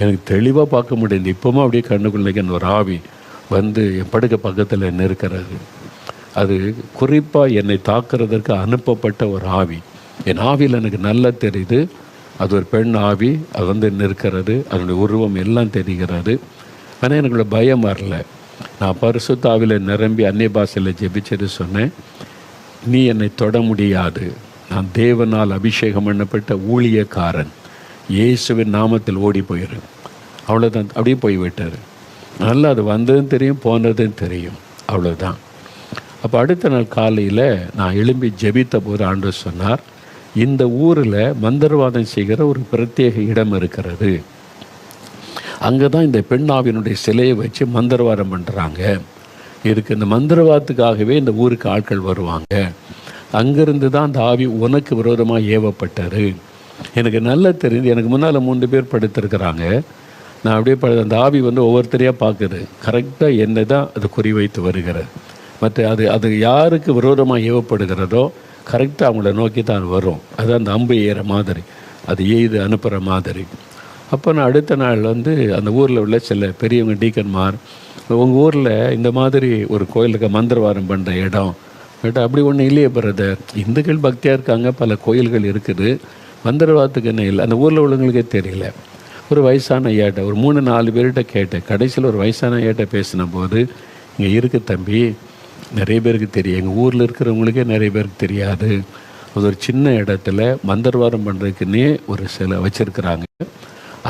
எனக்கு தெளிவாக பார்க்க முடியுது. இப்போவும் அப்படியே கண்ணுக்குள்ளே ஒரு ஆவி வந்து என் படுக்க பக்கத்தில் நிற்கிறது. அது குறிப்பாக என்னை தாக்குறதற்கு அனுப்பப்பட்ட ஒரு ஆவி. என் ஆவியில் எனக்கு நல்லா தெரியுது அது ஒரு பெண் ஆவி. அது வந்து நிற்கிறது, அதனுடைய உருவம் எல்லாம் தெரிகிறது. ஆனால் எனக்கு பயம் வரல. நான் பரிசுத்த ஆவியில் நிரம்பி அந்நிய பாஷையில் ஜெபிச்சுட்டு சொன்னேன், நீ என்னை தொட முடியாது, நான் தேவனால் அபிஷேகம் பண்ணப்பட்ட ஊழியக்காரன், இயேசுவின் நாமத்தில் ஓடி போயிரு. அவ்வளோதான். அப்படியே போய்விட்டார். நல்லா அது வந்ததும் தெரியும், போனதும் தெரியும். அவ்வளோதான். அப்போ அடுத்த நாள் காலையில் நான் எழும்பி ஜெபித்த போது ஆண்டவர் சொன்னார், இந்த ஊரில் மந்திரவாதம் செய்கிற ஒரு பிரத்யேக இடம் இருக்கிறது. அங்கே தான் இந்த பெண்ணாவினுடைய சிலையை வச்சு மந்திரவாதம் பண்ணுறாங்க. இதுக்கு இந்த மந்திரவாதத்துக்காகவே இந்த ஊருக்கு ஆட்கள் வருவாங்க. அங்கேருந்து தான் அந்த ஆவி உனக்கு விரோதமாக ஏவப்பட்டார். எனக்கு நல்லா தெரிஞ்சு, எனக்கு முன்னால் 3 பேர் படுத்திருக்கிறாங்க. நான் அப்படியே அந்த ஆவி வந்து ஒவ்வொருத்தரையாக பார்க்குது. கரெக்டாக என்னை தான் அது குறிவைத்து வருகிறது. மற்ற அது யாருக்கு விரோதமாக ஏவப்படுகிறதோ கரெக்டாக அவங்கள நோக்கி தான் வரும். அது அந்த அம்பு ஏற மாதிரி, அது எய்து அனுப்புகிற மாதிரி. அப்போ நான் அடுத்த நாள் வந்து அந்த ஊரில் உள்ள சில பெரியவங்க, டீக்கன்மார், உங்கள் ஊரில் இந்த மாதிரி ஒரு கோயிலுக்கு மந்திரவாதம் பண்ணுற இடம் கேட்டால், அப்படி ஒன்றும் இல்லையே பிரதர், இந்துக்கள் பக்தியாக இருக்காங்க, பல கோயில்கள் இருக்குது, மந்திரவாதத்துக்கு என்ன இல்லை. அந்த ஊரில் உள்ளவங்களுக்கே தெரியல. ஒரு வயசான ஐயாட்ட ஒரு 3-4 பேர்கிட்ட கேட்டேன். கடைசியில் ஒரு வயசான ஐயாட்ட பேசின போது, இங்கே இருக்குது தம்பி, நிறைய பேருக்கு தெரியும், எங்கள் ஊரில் இருக்கிறவங்களுக்கே நிறைய பேருக்கு தெரியாது. அது ஒரு சின்ன இடத்துல மந்திரவாதம் பண்ணுறதுக்குன்னே ஒரு சிலை வச்சுருக்குறாங்க.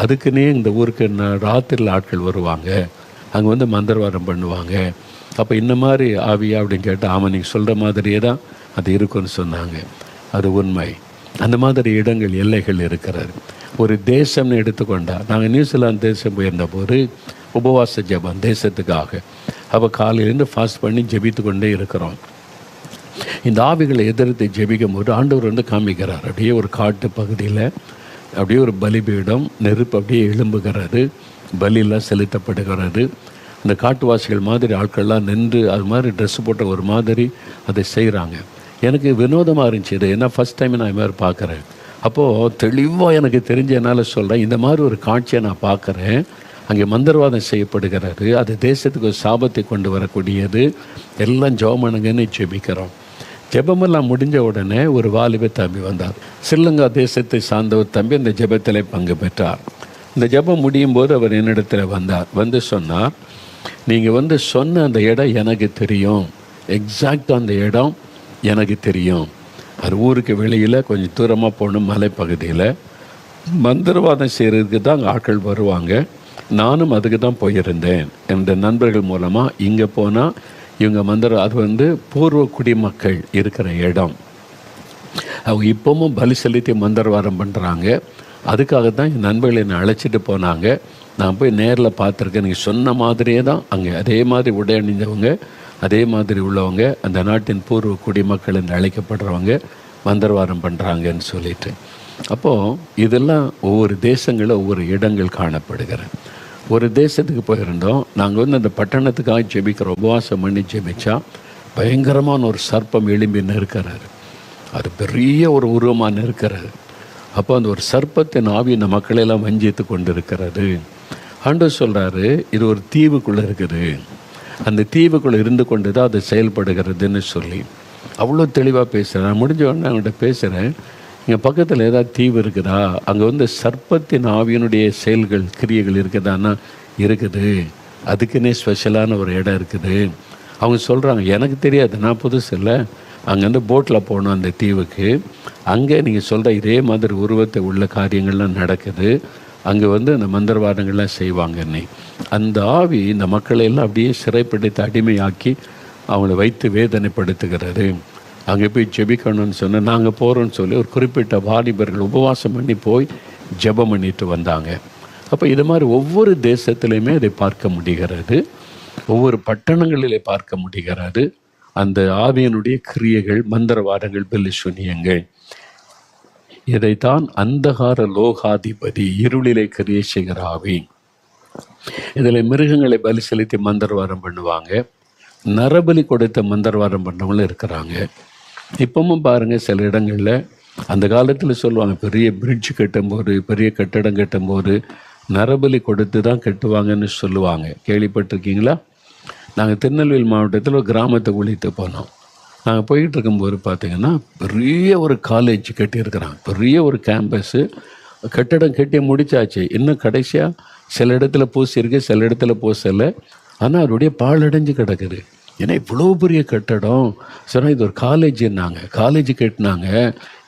அதுக்குன்னே இந்த ஊருக்கு ராத்திரியில் ஆட்கள் வருவாங்க, அங்கே வந்து மந்திரவாதம் பண்ணுவாங்க. அப்போ இந்த மாதிரி ஆவியா அப்படின்னு கேட்டால், ஆமாம் நீங்கள் சொல்கிற மாதிரியே தான் அது இருக்குன்னு சொன்னாங்க. அது உண்மை. அந்த மாதிரி இடங்கள், எல்லைகள் இருக்கிறது. ஒரு தேசம்னு எடுத்துக்கொண்டால், நாங்கள் நியூசிலாந்து தேசம் போயிருந்த போது உபவாச ஜெபம் தேசத்துக்காக. அப்போ காலையிலேருந்து ஃபாஸ்ட் பண்ணி ஜெபித்து கொண்டே இருக்கிறோம். இந்த ஆவிகளை எதிர்த்து ஜெபிக்கும் போது ஆண்டவர் வந்து காமிக்கிறார். அப்படியே ஒரு காட்டு பகுதியில் அப்படியே ஒரு பலிபீடம், நெருப்பு அப்படியே எழும்புகிறது, பலியெல்லாம் செலுத்தப்படுகிறது. இந்த காட்டுவாசிகள் மாதிரி ஆட்கள்லாம் நின்று அது மாதிரி ட்ரெஸ் போட்ட ஒரு மாதிரி அதை செய்கிறாங்க. எனக்கு வினோதமாக இருந்துச்சு இது. ஏன்னா ஃபஸ்ட் டைம் நான் இது மாதிரி பார்க்குறேன். அப்போது தெளிவாக எனக்கு தெரிஞ்ச என்னால் சொல்கிறேன், இந்த மாதிரி ஒரு காட்சியை நான் பார்க்குறேன். அங்கே மந்திரவாதம் செய்யப்படுகிறது. அது தேசத்துக்கு ஒரு சாபத்தை கொண்டு வரக்கூடியது. எல்லாம் ஜெபமனுங்கன்னு ஜெபிக்கிறோம். ஜெபமெல்லாம் முடிஞ்ச உடனே ஒரு வாலிப தம்பி வந்தார். ஸ்ரீலங்கா தேசத்தை சார்ந்த ஒரு தம்பி அந்த ஜெபத்தில் பங்கு பெற்றார். இந்த ஜெபம் முடியும் போது அவர் என்னிடத்தில் வந்தார். வந்து சொன்னார், நீங்கள் வந்து சொன்ன அந்த இடம் எனக்கு தெரியும், எக்ஸாக்டாக அந்த இடம் எனக்கு தெரியும். அது ஊருக்கு வெளியில் கொஞ்சம் தூரமாக போகணும், மலைப்பகுதியில். மந்திரவாதம் செய்கிறதுக்கு தான் அங்கே ஆட்கள் வருவாங்க. நானும் அதுக்கு தான் போயிருந்தேன். என்னுடைய நண்பர்கள் மூலமாக இங்கே போனால் இவங்க அது வந்து பூர்வ குடிமக்கள் இருக்கிற இடம். அவங்க இப்போவும் பலி செலுத்தி மந்திரவாதம் பண்ணுறாங்க. அதுக்காக தான் என் நண்பர்கள் என்னை அழைச்சிட்டு போனாங்க. நான் போய் நேரில் பார்த்துருக்கேன். நீங்கள் சொன்ன மாதிரியே தான் அங்கே அதே மாதிரி உடை அணிந்தவங்க, அதே மாதிரி உள்ளவங்க, அந்த நாட்டின் பூர்வ குடிமக்கள் என்று அழைக்கப்படுறவங்க மந்திரவாதம் பண்ணுறாங்கன்னு சொல்லிட்டு. அப்போது இதெல்லாம் ஒவ்வொரு தேசங்களில் ஒவ்வொரு இடங்கள் காணப்படுகிறது. ஒரு தேசத்துக்கு போயிருந்தோம். நாங்கள் வந்து அந்த பட்டணத்துக்காக ஜெபிக்கிறோம். உபவாசம் பண்ணி ஜெபிச்சா பயங்கரமான ஒரு சர்ப்பம் எழும்பி நிற்கிறாரு. அது பெரிய ஒரு உருவமாக இருக்கிறது. அப்போ அந்த ஒரு சர்ப்பத்தின் ஆவி இந்த மக்களையெல்லாம் வஞ்சித்து கொண்டு இருக்கிறது. ஆண்டவர் சொல்கிறாரு, இது ஒரு தீவுக்குள்ளே இருக்குது, அந்த தீவுக்குள்ளே இருந்து கொண்டு தான் அது செயல்படுகிறதுன்னு சொல்லி அவ்வளோ தெளிவாக பேசுகிறேன். நான் முடிஞ்ச உடனே அவங்கள்ட்ட பேசுகிறேன், இங்கே பக்கத்தில் ஏதாவது தீவு இருக்குதா, அங்கே வந்து சர்ப்பத்தின் ஆவியினுடைய செயல்கள் கிரியைகள் இருக்குதான்னா இருக்குது, அதுக்குன்னே ஸ்பெஷலான ஒரு இடம் இருக்குது. அவங்க சொல்கிறாங்க, எனக்கு தெரியாது, நான் புதுசு இல்லை, அங்கேருந்து போட்டில் போகணும் அந்த தீவுக்கு, அங்கே நீங்கள் சொல்கிற இதே மாதிரி உருவத்தை உள்ள காரியங்கள்லாம் நடக்குது, அங்கே வந்து அந்த மந்திரவாதங்கள்லாம் செய்வாங்கன்னு. அந்த ஆவி இந்த மக்களையெல்லாம் அப்படியே சிறைப்பிடித்து அடிமையாக்கி அவங்கள வைத்து வேதனைப்படுத்துகிறது. அங்கே போய் ஜெபிக்கணும்னு சொன்னால் நாங்கள் போகிறோன்னு சொல்லி ஒரு குறிப்பிட்ட வாலிபர்கள் உபவாசம் பண்ணி போய் ஜெபம் பண்ணிட்டு வந்தாங்க. அப்போ இது மாதிரி ஒவ்வொரு தேசத்துலையுமே இதை பார்க்க முடிகிறது, ஒவ்வொரு பட்டணங்களிலே பார்க்க முடிகிறது. அந்த ஆவியனுடைய கிரியைகள், மந்திரவாதங்கள், பெல்லிசூனியங்கள். இதைத்தான் அந்தகார லோகாதிபதி, இருளிலே கிரியை செய்கிற ஆவி. இதில் மிருகங்களை பலி செலுத்தி மந்திரவாதம் பண்ணுவாங்க, நரபலி கொடுத்த மந்திரவாதம் பண்ணவங்களும் இருக்கிறாங்க. இப்பவும் பாருங்கள், சில இடங்களில் அந்த காலத்தில் சொல்லுவாங்க, பெரிய பிரிட்ஜ் கட்டும்போது, பெரிய கட்டடம் கட்டும்போது நரபலி கொடுத்து தான் கட்டுவாங்கன்னு சொல்லுவாங்க. கேள்விப்பட்டிருக்கீங்களா? நாங்கள் திருநெல்வேலி மாவட்டத்தில் ஒரு கிராமத்தை ஒழித்து போனோம். நாங்கள் போய்கிட்டு இருக்கும்போது பார்த்திங்கன்னா பெரிய ஒரு காலேஜ் கட்டியிருக்கிறாங்க, பெரிய ஒரு கேம்பஸ்ஸு, கட்டடம் கட்டி முடித்தாச்சு. இன்னும் கடைசியாக சில இடத்துல பூசியிருக்கு, சில இடத்துல பூசலை. ஆனால் அதோடைய பாழடைஞ்சு கிடக்குது. ஏன்னா இவ்வளோ பெரிய கட்டடம். சொன்னால் இது ஒரு காலேஜுன்னாங்க, காலேஜ் கட்டினாங்க,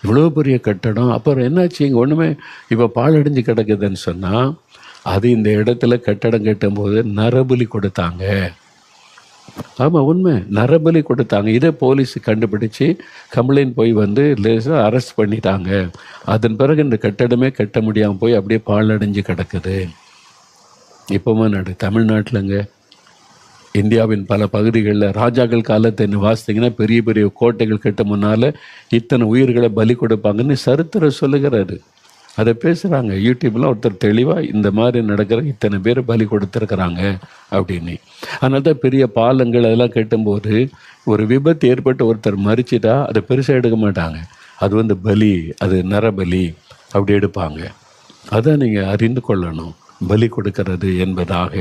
இவ்வளோ பெரிய கட்டடம். அப்புறம் என்னாச்சு, இங்கே ஒன்றுமே இப்போ பாழடைஞ்சு கிடக்குதுன்னு சொன்னால், அது இந்த இடத்துல கட்டடம் கட்டும்போது நரபலி கொடுத்தாங்க. ஆமாம், உண்மை, நரபலி கொடுத்தாங்க. இதை போலீஸ் கண்டுபிடிச்சி கம்ப்ளைண்ட் போய் வந்து லேசாக அரெஸ்ட் பண்ணிட்டாங்க. அதன் பிறகு இந்த கட்டடமே கட்ட முடியாமல் போய் அப்படியே பாழடைஞ்சு கிடக்குது. இப்போவும் தமிழ்நாட்டிலங்க, இந்தியாவின் பல பகுதிகளில் ராஜாக்கள் காலத்தை வாசித்தீங்கன்னா பெரிய பெரிய கோட்டைகள் கட்ட முன்னால் இத்தனை உயிர்களை பலி கொடுப்பாங்கன்னு சரித்திரம் சொல்லுகிறாரு. அதை பேசுகிறாங்க யூடியூப்பில். ஒருத்தர் தெளிவாக இந்த மாதிரி நடக்கிற இத்தனை பேர் பலி கொடுத்துருக்குறாங்க அப்படின்னு. அதனால தான் பெரிய பாலங்கள் அதெல்லாம் கட்டும்போது ஒரு விபத்து ஏற்பட்டு ஒருத்தர் மறிச்சிட்டா அதை பெருசாக எடுக்க மாட்டாங்க, அது வந்து பலி, அது நரபலி அப்படி எடுப்பாங்க. அதை நீங்கள் அறிந்து கொள்ளணும், பலி கொடுக்கறது என்பதாக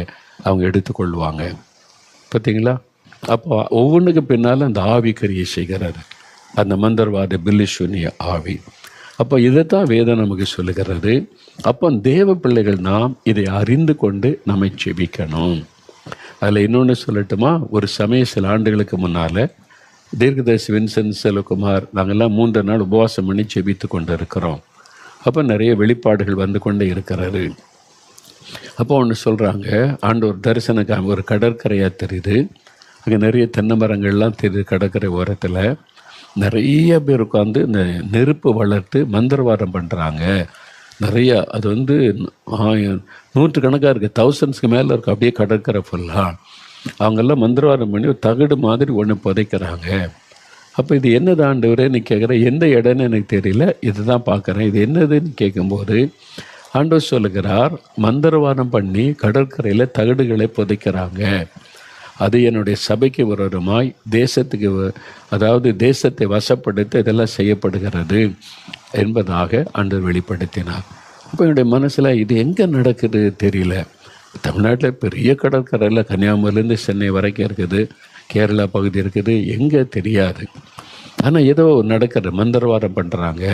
அவங்க எடுத்துக்கொள்வாங்க. பார்த்தீங்களா? அப்போ ஒவ்வொன்றுக்கு பின்னால் அந்த ஆவி கிரியை செய்கிறாரு, அந்த மந்திரவாத பில்லிசூனிய ஆவி. அப்போ இதைத்தான் வேதம் நமக்கு சொல்லுகிறது. அப்போ தேவ பிள்ளைகள் நாம் இதை அறிந்து கொண்டு நம்மை செபிக்கணும். அதில் இன்னொன்று சொல்லட்டுமா? ஒரு சமயம் சில ஆண்டுகளுக்கு முன்னால் தீர்க்கதரிசி வின்சென்ட் செல்வகுமார் நாங்கள்லாம் 3 நாள் உபவாசம் பண்ணி செபித்து கொண்டு இருக்கிறோம். அப்போ நிறைய வெளிப்பாடுகள் வந்து கொண்டே இருக்கிறது. அப்போ ஒன்று சொல்கிறாங்க, ஆண்டவர் தரிசன ஒரு கடற்கரையாக தெரியுது, அங்கே நிறைய தென்னை மரங்கள்லாம் தெரியுது. கடற்கரை ஓரத்தில் நிறைய பேர் உட்காந்து இந்த நெருப்பு வளர்த்து மந்திரவாதம் பண்ணுறாங்க. நிறையா, அது வந்து 100கணக்காக இருக்குது, 1000க்கு மேலே இருக்குது அப்படியே கடற்கரை ஃபுல்லாக. அவங்கெல்லாம் மந்திரவாதம் பண்ணி ஒரு தகடு மாதிரி ஒன்று புதைக்கிறாங்க. அப்போ இது என்னது ஆண்டவரேன்னு கேட்குறேன். எந்த இடம்னு எனக்கு தெரியல, இதுதான் பார்க்குறேன், இது என்னதுன்னு கேட்கும்போது ஆண்டவர் சொல்லுகிறார், மந்திரவாதம் பண்ணி கடற்கரையில் தகடுகளை புதைக்கிறாங்க. அது என்னுடைய சபைக்கு விரோதமாய் தேசத்துக்கு, அதாவது தேசத்தை வசப்படுத்த இதெல்லாம் செய்யப்படுகிறது என்பதாக ஆண்டவர் வெளிப்படுத்தினார். அப்போ என்னுடைய மனசில் இது எங்கே நடக்குது தெரியல. தமிழ்நாட்டில் பெரிய கடற்கரையில் கன்னியாகுமரிலேருந்து சென்னை வரைக்கும் இருக்குது, கேரளா பகுதி இருக்குது, எங்கே தெரியாது. ஆனால் ஏதோ நடக்கிற மந்திரவாதம் பண்ணுறாங்க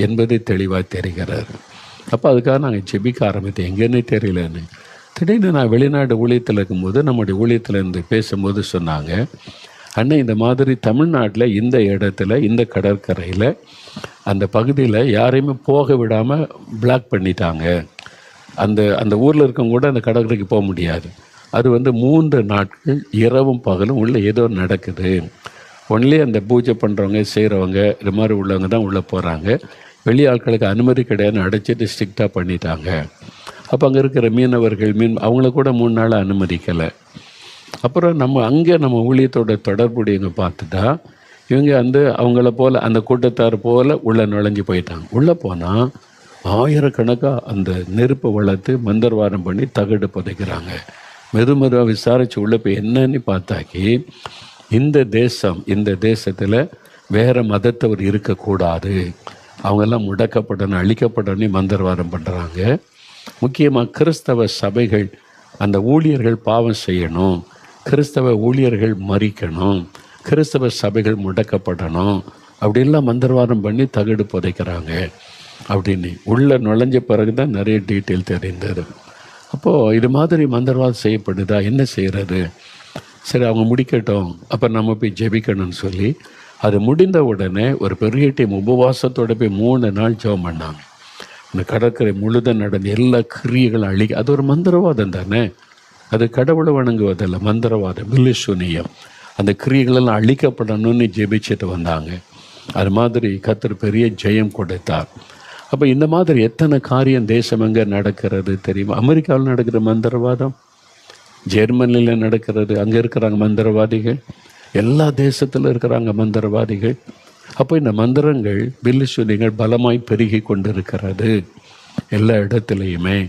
என்பது தெளிவாக தெரிகிறார். அப்போ அதுக்காக நாங்கள் ஜெபிக்க ஆரம்பித்தேன், எங்கேன்னு தெரியலன்னு. திடீர்னு நான் வெளிநாடு ஊழியத்தில் இருக்கும்போது நம்முடைய ஊழியத்தில் இருந்து பேசும்போது சொன்னாங்க, அண்ணன் இந்த மாதிரி தமிழ்நாட்டில் இந்த இடத்துல இந்த கடற்கரையில் அந்த பகுதியில் யாரையுமே போக விடாமல் பிளாக் பண்ணிட்டாங்க. அந்த ஊரில் இருக்கவங்க கூட அந்த கடற்கரைக்கு போக முடியாது. அது 3 நாட்கள் இரவும் பகலும் உள்ள ஏதோ நடக்குது. ஒன்லி அந்த பூஜை பண்ணுறவங்க செய்கிறவங்க இது மாதிரி உள்ளவங்க தான் உள்ளே போகிறாங்க. வெளி ஆட்களுக்கு அனுமதி கிடையாதுன்னு அடைச்சிட்டு ஸ்ட்ரிக்டாக பண்ணிட்டாங்க. அப்போ அங்கே இருக்கிற மீனவர்கள் அவங்கள கூட 3 நாள் அனுமதிக்கலை. அப்புறம் நம்ம ஊழியத்தோட தொடர்புடையவங்க பார்த்துட்டா இவங்க அவங்கள போல் அந்த கூட்டத்தார் போல் உள்ளே நுழைஞ்சு போயிட்டாங்க. உள்ளே போனால் ஆயிரக்கணக்காக அந்த நெருப்பை வளர்த்து மந்திரவாதம் பண்ணி தகடு புதைக்கிறாங்க. மெதுவாக விசாரித்து உள்ளே போய் என்னன்னு பார்த்தாக்கி இந்த தேசத்தில் வேறு மதத்தவர் இருக்கக்கூடாது, அவங்கெல்லாம் முடக்கப்படணும், அழிக்கப்படணும் மந்திரவாதம் பண்ணுறாங்க. முக்கியமாக கிறிஸ்தவ சபைகள் அந்த ஊழியர்கள் பாவம் செய்யணும், கிறிஸ்தவ ஊழியர்கள் மறிக்கணும், கிறிஸ்தவ சபைகள் முடக்கப்படணும் அப்படின்லாம் மந்திரவாதம் பண்ணி தகடு புதைக்கிறாங்க அப்படின்னு உள்ளே நுழைஞ்ச பிறகு தான் நிறைய டீட்டெயில் தெரிந்தது. அப்போது இது மாதிரி மந்திரவாதம் செய்யப்படுதா, என்ன செய்கிறது? சரி, அவங்க முடிக்கட்டும், அப்போ நம்ம போய் ஜெபிக்கணும்னு சொல்லி அது முடிந்த உடனே ஒரு பெரிய டீம் உபவாசத்தோடு போய் 3 நாள் ஜெபம் பண்ணாங்க. இந்த கடற்கரை முழுதும் நடந்த எல்லா கிரியைகளும் அது ஒரு மந்திரவாதம் தானே, அது கடவுளை வணங்குவதில்லை, மந்திரவாதம், வில்லுசூனியம். அந்த கிரியைகளெல்லாம் அழிக்கப்படணும்னு ஜெபிச்சுட்டு வந்தாங்க. அது மாதிரி கர்த்தர் பெரிய ஜெயம் கொடுத்தார். அப்போ இந்த மாதிரி எத்தனை காரியம் தேசம் எங்கே நடக்கிறது தெரியுமா? அமெரிக்காவில் நடக்கிற மந்திரவாதம், ஜெர்மனியில் நடக்கிறது, அங்கே இருக்கிறாங்க மந்திரவாதிகள், எல்லா தேசத்தில் இருக்கிறாங்க மந்திரவாதிகள். அப்போ இந்த மந்திரங்கள் வில்லுசூனியங்கள் பலமாய் பெருகி கொண்டு இருக்கிறது எல்லா இடத்துலையுமே.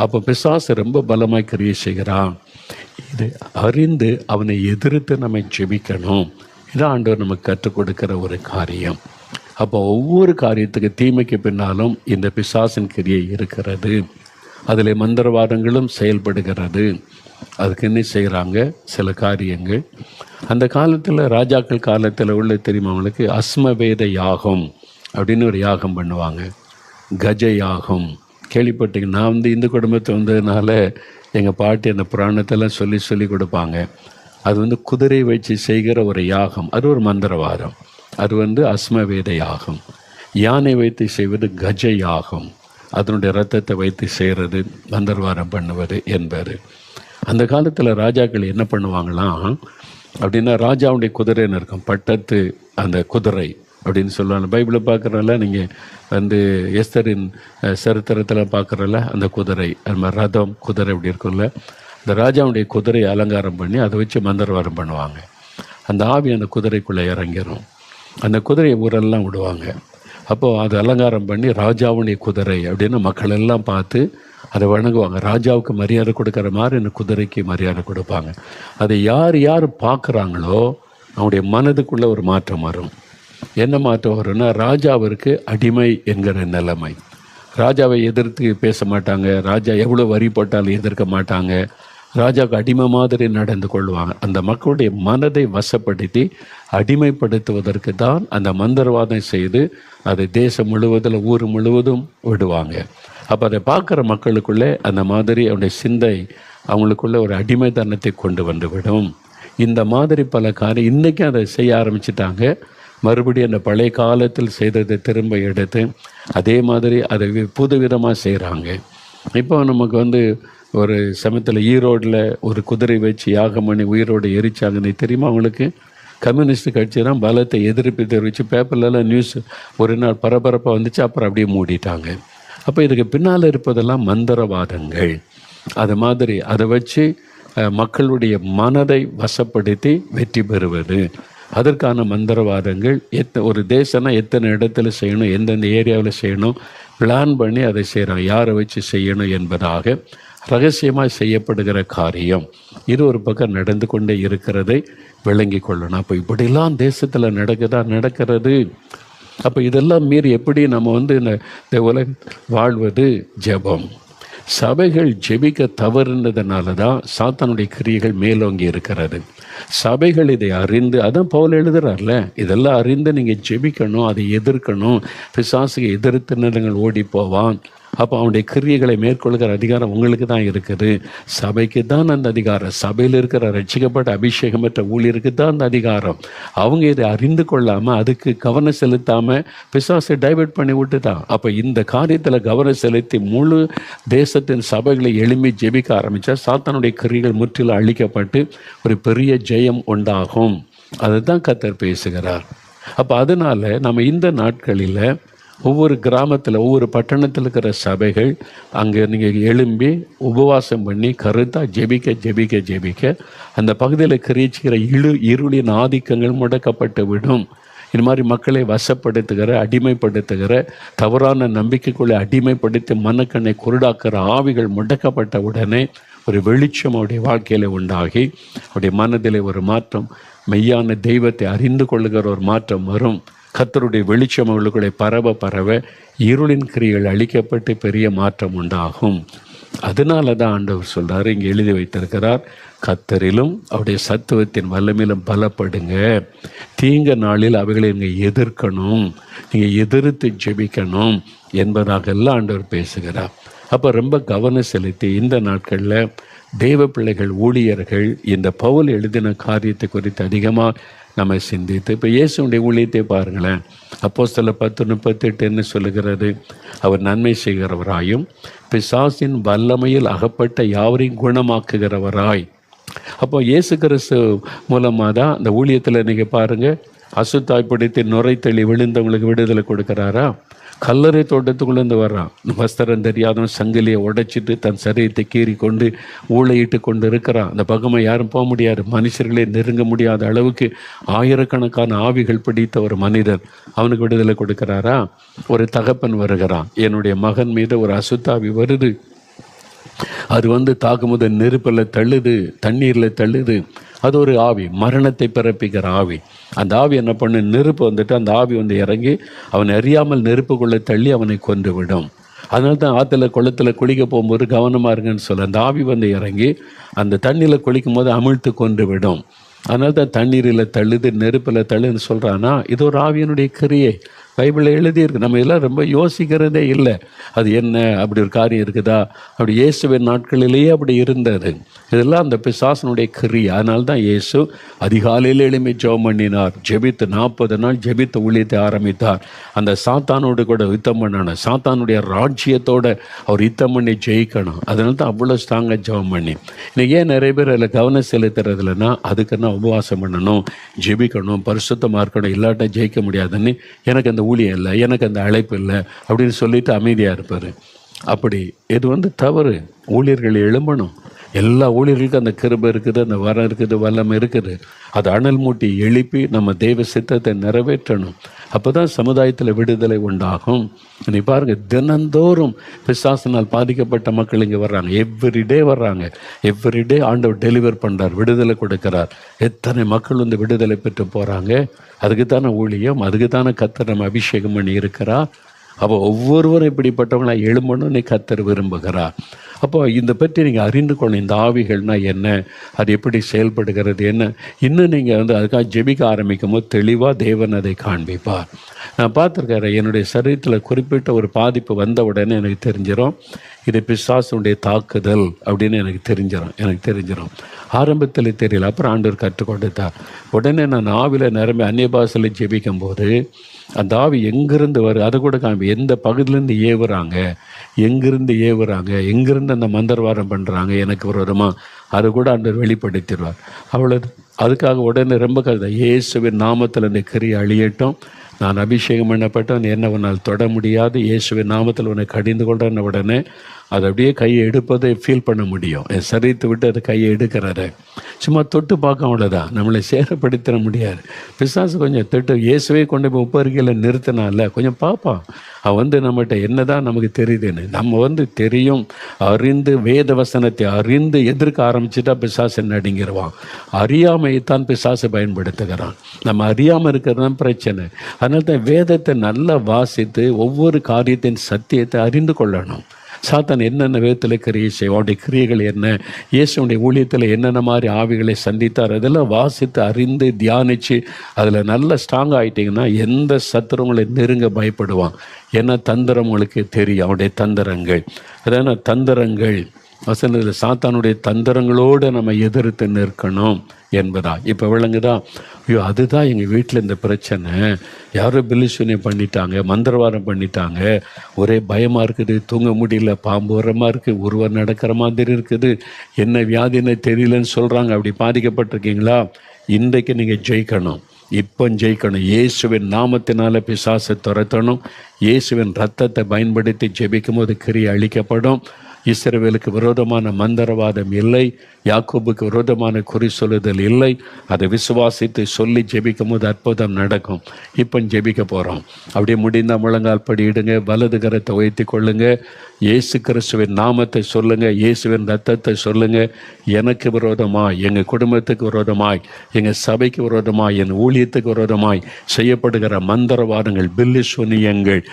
அப்போ பிசாசு ரொம்ப பலமாய் கிரியை செய்கிறான். இது அறிந்து அவனை எதிர்த்து நம்ம ஜெபிக்கணும். இதான் ஆண்டவர் நமக்கு கற்றுக் கொடுக்கிற ஒரு காரியம். அப்போ ஒவ்வொரு காரியத்துக்கு தீமைக்கு பின்னாலும் இந்த பிசாசின் கிரியை இருக்கிறது, அதில் மந்திரவாதங்களும் செயல்படுகிறது. அதுக்கு என்ன செய்கிறாங்க சில காரியங்கள். அந்த காலத்தில் ராஜாக்கள் காலத்தில் உள்ள தெரியுமா அவங்களுக்கு, அஸ்மவேத யாகம் அப்படின்னு ஒரு யாகம் பண்ணுவாங்க, கஜ யாகம். கேள்விப்பட்டீங்க? நான் இந்து குடும்பத்தை வந்ததுனால எங்கள் பாட்டி அந்த புராணத்தெல்லாம் சொல்லி கொடுப்பாங்க. அது குதிரை வச்சு செய்கிற ஒரு யாகம், அது ஒரு மந்திரவாதம். அது அஸ்மவேத யாகம். யானை வைத்து செய்வது கஜ யாகம், அதனுடைய இரத்தத்தை வைத்து செய்கிறது மந்திரவாதம் பண்ணுவது என்பது. அந்த காலத்தில் ராஜாக்கள் என்ன பண்ணுவாங்களாம் அப்படின்னா, ராஜாவுடைய குதிரைன்னு இருக்கும், பட்டத்து அந்த குதிரை அப்படின்னு சொல்லுவாங்க. பைபிளில் பார்க்குறல நீங்கள் எஸ்தரின் சரித்திரத்தில் பார்க்குறல அந்த குதிரை, அது மாதிரி ரதம் குதிரை அப்படி இருக்கும்ல, இந்த ராஜாவுடைய குதிரையை அலங்காரம் பண்ணி அதை வச்சு மந்திரவாதம் பண்ணுவாங்க. அந்த ஆவி அந்த குதிரைக்குள்ளே இறங்கிடும், அந்த குதிரையை ஊரெல்லாம் விடுவாங்க. அப்போது அதை அலங்காரம் பண்ணி ராஜாவுடைய குதிரை அப்படின்னு மக்கள் எல்லாம் பார்த்து அதை வணங்குவாங்க. ராஜாவுக்கு மரியாதை கொடுக்குற மாதிரி இந்த குதிரைக்கு மரியாதை கொடுப்பாங்க. அதை யார் பார்க்குறாங்களோ அவனுடைய மனதுக்குள்ளே ஒரு மாற்றம் வரும். என்ன மாற்றம் வரும்னா, ராஜாவிற்கு அடிமை என்கிற நிலைமை. ராஜாவை எதிர்த்து பேச மாட்டாங்க, ராஜா எவ்வளோ வரி போட்டாலும் எதிர்க்க மாட்டாங்க, ராஜாவுக்கு அடிமை மாதிரி நடந்து கொள்வாங்க. அந்த மக்களுடைய மனதை வசப்படுத்தி அடிமைப்படுத்துவதற்கு தான் அந்த மந்திரவாதம் செய்து அதை தேசம் முழுவதில் ஊர் முழுவதும் விடுவாங்க. அப்போ அதை பார்க்குற மக்களுக்குள்ளே அந்த மாதிரி அவனுடைய சிந்தை அவங்களுக்குள்ள ஒரு அடிமைத்தனத்தை கொண்டு வந்து விடும். இந்த மாதிரி பல காரியம் இன்றைக்கும் அதை செய்ய ஆரம்பிச்சிட்டாங்க. மறுபடியும் அந்த பழைய காலத்தில் செய்ததை திரும்ப எடுத்து அதே மாதிரி அதை புதுவிதமாக செய்கிறாங்க. இப்போ நமக்கு ஒரு சமயத்தில் ஈரோடில் ஒரு குதிரை வச்சு யாகம் பண்ணி உயிரோடு எரிச்சாங்கன்னு தெரியுமா அவங்களுக்கு? கம்யூனிஸ்ட் கட்சி தான் பலத்தை எதிர்ப்பு தெரிவித்து பேப்பர்லலாம் நியூஸ் ஒரு நாள் பரபரப்பாக வந்துச்சு, அப்புறம் அப்படியே மூடிட்டாங்க. அப்போ இதுக்கு பின்னால் இருப்பதெல்லாம் மந்திரவாதங்கள். அது மாதிரி அதை வச்சு மக்களுடைய மனதை வசப்படுத்தி வெற்றி பெறுவது, அதற்கான மந்திரவாதங்கள். ஒரு தேசம்னா எத்தனை இடத்துல செய்யணும், எந்தெந்த ஏரியாவில் செய்யணும், பிளான் பண்ணி அதை செய்கிறோம், யாரை வச்சு செய்யணும் என்பதாக ரகசியமாக செய்யப்படுகிற காரியம். இது ஒரு பக்கம் நடந்து கொண்டே இருக்கிறதை விளங்கி கொள்ளணும். அப்போ இப்படிலாம் தேசத்தில் நடக்கிறது. அப்போ இதெல்லாம் மீறி எப்படி நம்ம இந்த உலக வாழ்வது? ஜெபம். சபைகள் ஜெபிக்க தவறுனதுனால தான் சாத்தானுடைய கிரியைகள் மேலோங்கி இருக்கிறது. சபைகள் இதை அறிந்து, அதான் பவுல் எழுதுறார்ல, இதெல்லாம் அறிந்து நீங்கள் ஜெபிக்கணும், அதை எதிர்க்கணும். பிசாசுக்கு எதிர்த்து நீங்கள் ஓடி போவான் அப்போ அவனுடைய கிரியைகளை மேற்கொள்கிற அதிகாரம் உங்களுக்கு தான் இருக்குது. சபைக்கு தான் அந்த அதிகாரம். சபையில் இருக்கிற ரட்சிக்கப்பட்ட அபிஷேகம் பெற்ற ஊழியருக்கு தான் அந்த அதிகாரம். அவங்க இதை அறிந்து கொள்ளாமல் அதுக்கு கவனம் செலுத்தாமல் பிசாசை டைவர்ட் பண்ணி விட்டுதான். அப்போ இந்த காரியத்தில் கவனம் செலுத்தி முழு தேசத்தின் சபைகளை எழும்பி ஜெபிக்க ஆரம்பித்தா சாத்தானுடைய கிரியைகள் முற்றிலும் அழிக்கப்பட்டு ஒரு பெரிய ஜெயம் உண்டாகும். அதுதான் கர்த்தர் பேசுகிறார். அப்போ அதனால் நம்ம இந்த நாட்களில் ஒவ்வொரு கிராமத்தில் ஒவ்வொரு பட்டணத்தில் இருக்கிற சபைகள் அங்கே நீங்கள் எழும்பி உபவாசம் பண்ணி கருத்தாக ஜெபிக்க அந்த பகுதியில் கிரீச்சிக்கிற இருளின் ஆதிக்கங்கள் முடக்கப்பட்டு விடும். இது மாதிரி மக்களை வசப்படுத்துகிற அடிமைப்படுத்துகிற தவறான நம்பிக்கைக்குள்ளே அடிமைப்படுத்தி மனக்கண்ணை குருடாக்குற ஆவிகள் முடக்கப்பட்ட உடனே ஒரு வெளிச்சம் அவருடைய வாழ்க்கையில் உண்டாகி அவருடைய மனதில் ஒரு மாற்றம், மெய்யான தெய்வத்தை அறிந்து கொள்ளுகிற ஒரு மாற்றம் வரும். கர்த்தருடைய வெளிச்சம் அவர்களுடைய பரவ இருளின் கிரிகள் அழிக்கப்பட்டு பெரிய மாற்றம் உண்டாகும். அதனால தான் ஆண்டவர் சொல்கிறார், இங்கே எழுதி வைத்திருக்கிறார், கர்த்தரிலும் அவருடைய சத்துவத்தின் வல்லமையிலும் பலப்படுங்க. தீங்க நாளில் அவைகளை நீங்கள் எதிர்க்கணும், நீங்கள் எதிர்த்து ஜெபிக்கணும் என்பதாக எல்லாம் ஆண்டவர் பேசுகிறார். அப்போ ரொம்ப கவனம் செலுத்தி இந்த நாட்களில் தேவ பிள்ளைகள் ஊழியர்கள் இந்த பவுல் எழுதின காரியத்தை குறித்து அதிகமாக நம்ம சிந்தித்து, இப்போ இயேசுடைய ஊழியத்தை பாருங்களேன். அப்போஸ்தலர் 10:38 என்ன சொல்லுகிறது? அவர் நன்மை செய்கிறவராயும் பிசாசின் வல்லமையில் அகப்பட்ட யாவரையும் குணமாக்குகிறவராய். அப்போ இயேசு கிறிஸ்து மூலமாக தான் அந்த ஊழியத்தில் நீங்கள் பாருங்கள், அசுத்தாய் பிடித்து நுரைத்தள்ளி விழுந்தவங்களுக்கு விடுதலை கொடுக்குறாரா? கல்லறை தோட்டத்துக்குள்ளேருந்து வர்றான், வஸ்திரம் தெரியாதவன் சங்கிலியை உடைச்சிட்டு தன் சரீரத்தை கீறி கொண்டு ஊழையிட்டு கொண்டு இருக்கிறான். அந்த பக்கமாக யாரும் போக முடியாது, மனுஷர்களே நெருங்க முடியாத அளவுக்கு ஆயிரக்கணக்கான ஆவிகள் பிடித்த ஒரு மனிதர், அவனுக்கு விடுதலை கொடுக்குறாரா? ஒரு தகப்பன் வருகிறான், என்னுடைய மகன் மீது ஒரு அசுத்தாவி வருது, அது தாக்கும்போது நெருப்பில் தள்ளுது, தண்ணீரில் தள்ளுது. அது ஒரு ஆவி, மரணத்தை பிறப்பிக்கிற ஆவி. அந்த ஆவி என்ன பண்ணு, நெருப்பு அந்த ஆவி இறங்கி அவனை அறியாமல் நெருப்புக்குள்ளே தள்ளி அவனை கொன்று விடும். அதனால தான் ஆற்றுல குளத்தில் குளிக்க போகும்போது கவனமாக இருங்கன்னு சொல்ல, அந்த ஆவி இறங்கி அந்த தண்ணியில் குளிக்கும் போது அமிழ்த்து கொன்று விடும். அதனால தான் தண்ணீரில் தள்ளுது, நெருப்பில் தள்ளுன்னு சொல்கிறான்னா, இது ஒரு ஆவியனுடைய கிரியை. பைபிளில் எழுதியிருக்கு. நம்ம இதெல்லாம் ரொம்ப யோசிக்கிறதே இல்லை. அது என்ன அப்படி ஒரு காரியம் இருக்குதா? அப்படி இயேசுவின் நாட்களிலேயே அப்படி இருந்தது. இதெல்லாம் அந்த பிசாசனுடைய கிரியை. அதனால தான் இயேசு அதிகாலையில் எழும்பி ஜெபம் பண்ணினார், ஜெபித்து 40 நாள் ஜெபித்து ஊழியத்தை ஆரம்பித்தார். அந்த சாத்தானோடு கூட யுத்தம் பண்ணணும், சாத்தானுடைய ராஜ்யத்தோடு அவர் யுத்தம் பண்ணி ஜெயிக்கணும். அதனால தான் அவ்வளோ ஸ்ட்ராங்காக ஜெபம் பண்ணி. இன்னைக்கு ஏன் நிறைய பேர் அதில் கவனம் செலுத்துறதுலன்னா, அதுக்குன்னா உபவாசம் பண்ணணும், ஜெபிக்கணும், பரிசுத்தமாக இருக்கணும், இல்லாட்ட ஜெயிக்க முடியாதுன்னு, எனக்கு அந்த ஊழியம் இல்லை, எனக்கு அந்த அழைப்பு இல்லை அப்படின்னு சொல்லிட்டு அமைதியாக இருப்பார். அப்படி இது தவறு. ஊழியர்கள் எழும்பணும். எல்லா ஊழியர்களுக்கும் அந்த கிருபை இருக்குது, அந்த வரம் இருக்குது, வல்லமை இருக்குது. அது அனல் மூட்டி எழுப்பி நம்ம தெய்வ சித்தத்தை நிறைவேற்றணும். அப்போ தான் சமுதாயத்தில் விடுதலை உண்டாகும். நீ பாருங்கள், தினந்தோறும் பிசாசினால் பாதிக்கப்பட்ட மக்கள் இங்கே வர்றாங்க, எவ்ரிடே வர்றாங்க. எவ்ரிடே ஆண்டவர் டெலிவர் பண்ணுறார், விடுதலை கொடுக்கிறார். எத்தனை மக்கள் விடுதலை பெற்று போகிறாங்க. அதுக்குத்தான ஊழியம், அதுக்குத்தான கர்த்தர் நம்ம அபிஷேகம் பண்ணி இருக்கிறார். அப்போ ஒவ்வொருவரும் இப்படிப்பட்டவங்களாக எழும்பணும்னு கர்த்தர் விரும்புகிறார். அப்போ இந்த பற்றி நீங்கள் அறிந்து கொள்ளணும், இந்த ஆவிகள்னால் என்ன, அது எப்படி செயல்படுகிறது என்ன. இன்னும் நீங்கள் அதுக்காக ஜெபிக்க ஆரம்பிக்கும் போது தெளிவாக தேவன் அதை காண்பிப்பார். நான் பார்த்துருக்கேன், என்னுடைய சரீரத்தில் குறிப்பிட்ட ஒரு பாதிப்பு வந்த உடனே எனக்கு தெரிஞ்சிடும், இது பிசாசுடைய தாக்குதல் அப்படின்னு எனக்கு தெரிஞ்சிடும். ஆரம்பத்தில் தெரியல, அப்புறம் ஆண்டவர் கற்றுக் கொடுத்தார். உடனே நான் ஆவியில் நிரம்பி அந்நிய பாஷையில் ஜெபிக்கும் போது அந்த ஆவி எங்கிருந்து அதை கூட காமி, எந்த பகுதியிலேருந்து எங்கிருந்து அந்த மந்திரவாரம் பண்ணுறாங்க எனக்கு விரோதமாக, அதை கூட ஆண்டவர் வெளிப்படுத்திடுவார். அவ்வளோது. அதுக்காக உடனே ரொம்ப இயேசுவின் நாமத்தில் அந்த கிரியை அழியட்டும், நான் அபிஷேகம் பண்ணப்பட்டவன், என்ன உன்னால் தொட முடியாது, இயேசுவின் நாமத்தில் உன்னை கடிந்து கொண்ட உடனே அதை அப்படியே கையை எடுப்பதை ஃபீல் பண்ண முடியும். என் சரீரத்தை விட்டு அதை கையை எடுக்கிறத சும்மா தொட்டு பார்க்க, அவ்வளோதான். நம்மளை சேரப்படுத்திட முடியாது. பிசாசு கொஞ்சம் தொட்டு இயேசுவே கொண்டு போய் உப்பருகையில் நிறுத்தினால கொஞ்சம் பார்ப்பான். அவன் நம்மகிட்ட என்னதான் நமக்கு தெரியுதுன்னு. நம்ம தெரியும், அறிந்து வேத வசனத்தை அறிந்து எதிர்க்க ஆரம்பிச்சுட்டா பிசாசு நடுங்கிடுவான். அறியாமையைத்தான் பிசாசு பயன்படுத்துகிறான். நம்ம அறியாமல் இருக்கிறது தான் பிரச்சனை. அதனால தான் வேதத்தை நல்லா வாசித்து ஒவ்வொரு காரியத்தின் சத்தியத்தை அறிந்து கொள்ளணும். சாத்தான் என்னென்ன விதத்தில் கிரியை செய்வோம், அவருடைய கிரியைகள் என்ன, இயேசுடைய ஊழியத்தில் என்னென்ன மாதிரி ஆவிகளை சந்தித்தார், அதெல்லாம் வாசித்து அறிந்து தியானித்து அதில் நல்ல ஸ்ட்ராங் ஆகிட்டிங்கன்னா எந்த சத்துருவங்களை நெருங்க பயப்படுவான். ஏன்னா தந்திரம் உங்களுக்கு தெரியும், அவருடைய தந்திரங்கள். அதான தந்திரங்கள் வசனத்தில் சாத்தானுடைய தந்திரங்களோடு நம்ம எதிர்த்து நிற்கணும் என்பதா. இப்போ விளங்குதா? ஐயோ, அதுதான் எங்கள் வீட்டில் இந்த பிரச்சனை, யாரோ பில்லிசூனியம் பண்ணிட்டாங்க, மந்திரவாதம் பண்ணிட்டாங்க, ஒரே பயமாக இருக்குது, தூங்க முடியல, பாம்பு உரமாக இருக்குது, ஒருவர் நடக்கிற மாதிரி இருக்குது, என்ன வியாதின்னு தெரியலன்னு சொல்கிறாங்க. அப்படி பாதிக்கப்பட்டிருக்கீங்களா? இன்றைக்கு நீங்கள் ஜெயிக்கணும், இப்போ ஜெயிக்கணும். இயேசுவின் நாமத்தினால பிசாசை துரத்தணும். இயேசுவின் ரத்தத்தை பயன்படுத்தி ஜெபிக்கும் போது கிரியை அழிக்கப்படும். இஸ்ரவேலுக்கு விரோதமான மந்திரவாதம் இல்லை, யாக்கோபுக்கு விரோதமான குறி சொல்லுதல் இல்லை. அதை விசுவாசித்து சொல்லி ஜெபிக்கும் போது அற்புதம் நடக்கும். இப்போ ஜெபிக்க போகிறோம். அப்படியே முடிந்தால் முழங்கால் படியிடுங்க, வலது கரத்தை உயர்த்தி கொள்ளுங்க, இயேசு கிறிஸ்துவின் நாமத்தை சொல்லுங்கள், இயேசுவின் ரத்தத்தை சொல்லுங்கள். எனக்கு விரோதமாய், எங்கள் குடும்பத்துக்கு விரோதமாய், எங்கள் சபைக்கு விரோதமாய், என் ஊழியத்துக்கு விரோதமாய் செய்யப்படுகிற மந்திரவாதங்கள், பில்லிசூனியங்கள்,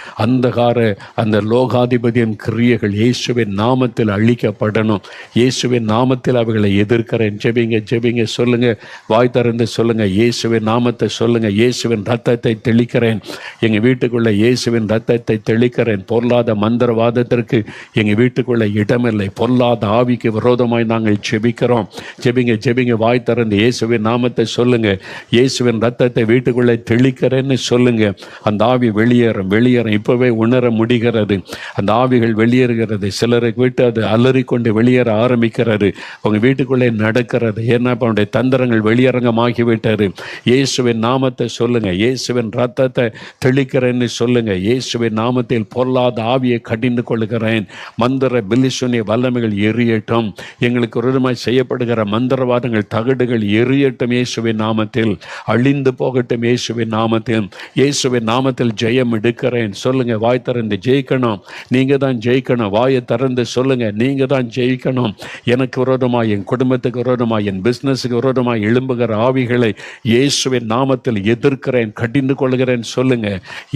அந்த லோகாதிபதியின் கிரியைகள் இயேசுவின் நாமத்தில் அழிக்கப்படணும். இயேசுவின் நாமத்தில் அவைகளை எதிர்க்கிறேன். ஜெபிங்க, ஜெபிங்க, சொல்லுங்கள், வாய் திறந்து சொல்லுங்கள், இயேசுவின் நாமத்தை சொல்லுங்கள். இயேசுவின் ரத்தத்தை தெளிக்கிறேன், எங்கள் வீட்டுக்குள்ள இயேசுவின் ரத்தத்தை தெளிக்கிறேன். பொருளாத மந்திரவாதத்திற்கு எங்கள் வீட்டுக்குள்ள இடமில்லை. பொல்லாத ஆவிக்கு விரோதமாய் நாங்கள் ஜெபிக்கிறோம். ஜெபிங்க, ஜெபிங்க, வாய் திறந்து இயேசுவின் நாமத்தை சொல்லுங்க. இயேசுவின் ரத்தத்தை வீட்டுக்குள்ளே தெளிக்கிறேன்னு சொல்லுங்க. அந்த ஆவி வெளியேறும், வெளியேறும். இப்பவே உணர முடிகிறது, அந்த ஆவிகள் வெளியேறுகிறது. சிலருக்கு விட்டு அது அலறிக்கொண்டு வெளியேற ஆரம்பிக்கிறது, அவங்க வீட்டுக்குள்ளே நடக்கிறது. ஏன்னா அவனுடைய தந்திரங்கள் வெளியரங்கமாகிவிட்டது. இயேசுவின் நாமத்தை சொல்லுங்க, இயேசுவின் ரத்தத்தை தெளிக்கிறேன்னு சொல்லுங்க. இயேசுவின் நாமத்தில் பொல்லாத ஆவியை கடிந்து கொள்ளுகிறேன். மந்திர பில்லிசூனிய வல்லமைகள் எரியட்டும். எங்களுக்கு விரோதமாய் செய்யப்படுகிற மந்திரவாதங்கள், தகடுகள் எரியட்டும் இயேசுவின் நாமத்தில். அழிந்து போகட்டும் இயேசுவின் நாமத்தில். இயேசுவின் நாமத்தில் ஜெயம் எடுக்கிறேன். சொல்லுங்க, வாய் திறந்து ஜெயிக்கணும். நீங்க தான் ஜெயிக்கணும். வாயை திறந்து சொல்லுங்க, நீங்க தான் ஜெயிக்கணும். எனக்கு விரோதமாய், என் குடும்பத்துக்கு விரோதமாய், என் பிசினஸுக்கு விரோதமாய் எழும்புகிற ஆவிகளை இயேசுவின் நாமத்தில் எதிர்க்கிறேன், கடிந்து கொள்கிறேன். சொல்லுங்க,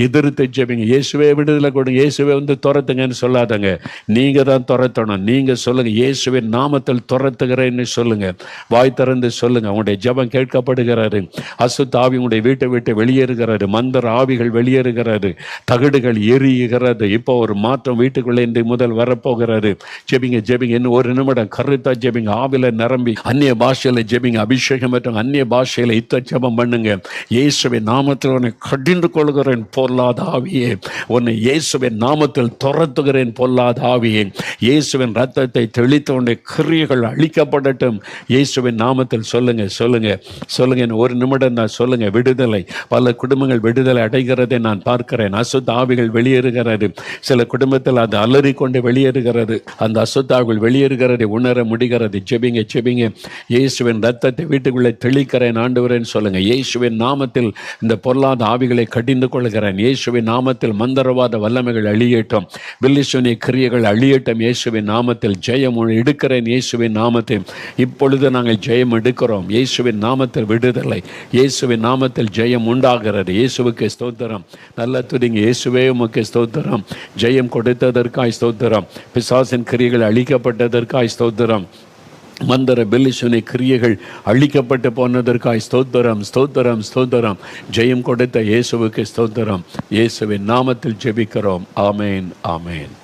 எதிர்த்து ஜெபிங்க. இயேசுவே விடுதலை கொடுங்க, இயேசுவே வந்து துரத்துங்கன்னு சொல்லாதங்க, நீங்க தான் துரத்தணும். நீங்க சொல்லுங்க, இயேசுவின் நாமத்தில் துரத்துகிறேன்னு சொல்லுங்க. வாய் திறந்து சொல்லுங்க. உங்களுடைய ஜெபம் கேட்கப்படுகிறது. அசுத்த ஆவி உங்களுடைய வீட்டை விட்டு வெளியேறுகிறது. மந்திர ஆவிகள் வெளியேறுகிறது. தகடுகள் எரியுகிறது. இப்போ ஒரு மாற்றம் வீட்டுக்குள்ளே இன்று முதல் வரப்போகிறது. ஜெபிங்க, ஜெபிங்க. இன்னும் ஒரு நிமிடம் கருத்தா ஜெபிங்க. ஆவில நிரம்பி அந்நிய பாஷையில ஜெபிங்க. அபிஷேகம் மற்றும் அந்நிய பாஷையில இத்த ஜெபம் பண்ணுங்க. இயேசுவின் நாமத்தில் உன்னை கடிந்து கொள்கிறேன் பொல்லாத ஆவியே, உன்னை இயேசுவின் நாமத்தில் துரத்துகிறேன் பொல்லாத ஆவியே. இயேசுவின் ரத்தத்தை தெளித்து உன்னுடைய கிரியைகள் அழிக்கப்படட்டும் இயேசுவின் நாமத்தில். சொல்லுங்க, சொல்லுங்க, சொல்லுங்க. ஒரு நிமிடம் தான் சொல்லுங்க. விடுதலை, பல குடும்பங்கள் விடுதலை அடைகிறதை நான் பார்க்கிறேன். அசுத்த ஆவிகள் வெளியேறுகிறது. சில குடும்பத்தில் அது அலறிக்கொண்டு வெளியேறுகிறது. அந்த அசுத்த ஆவிகள் வெளியேறுகிறதை உணர முடிகிறது. ஜெபிங்க, ஜெபிங்க. இயேசுவின் ரத்தத்தை வீட்டுக்குள்ளே தெளிக்கிறேன் ஆண்டவரேன்னு சொல்லுங்க. இயேசுவின் நாமத்தில் இந்த பொல்லாத ஆவிகளை கடிந்து கொள்கிறேன். இயேசுவின் நாமத்தில் மந்திரவாத வல்லமைகள் அழியட்டும், பில்லிசூனிய கிரியைகள் அழியட்டும் இயேசுவின் நாமத்தில். ஜெயம் எடுக்கிறேன் இயேசுவின் நாமத்தில். இப்பொழுது நாங்கள் ஜெயம் எடுக்கிறோம் இயேசுவின் நாமத்தில். விடுதலை இயேசுவின் நாமத்தில் ஜெயம் உண்டாகிறது. இயேசுவுக்கு ஸ்தோத்திரம். நல்ல துதிங்க. இயேசுவே உமக்கு ஸ்தோத்திரம். ஜெயம் கொடுத்ததற்காய் ஸ்தோத்திரம். பிசாசின் கிரியைகள் அழிக்கப்பட்டதற்காய் ஸ்தோத்திரம். மந்திர பில்லிசூனிய கிரியைகள் அழிக்கப்பட்டு போனதற்காய் ஸ்தோத்திரம், ஸ்தோத்திரம், ஸ்தோத்திரம். ஜெயம் கொடுத்த இயேசுவுக்கு ஸ்தோத்திரம். இயேசுவின் நாமத்தில் ஜெபிக்கிறோம். ஆமேன், ஆமேன்.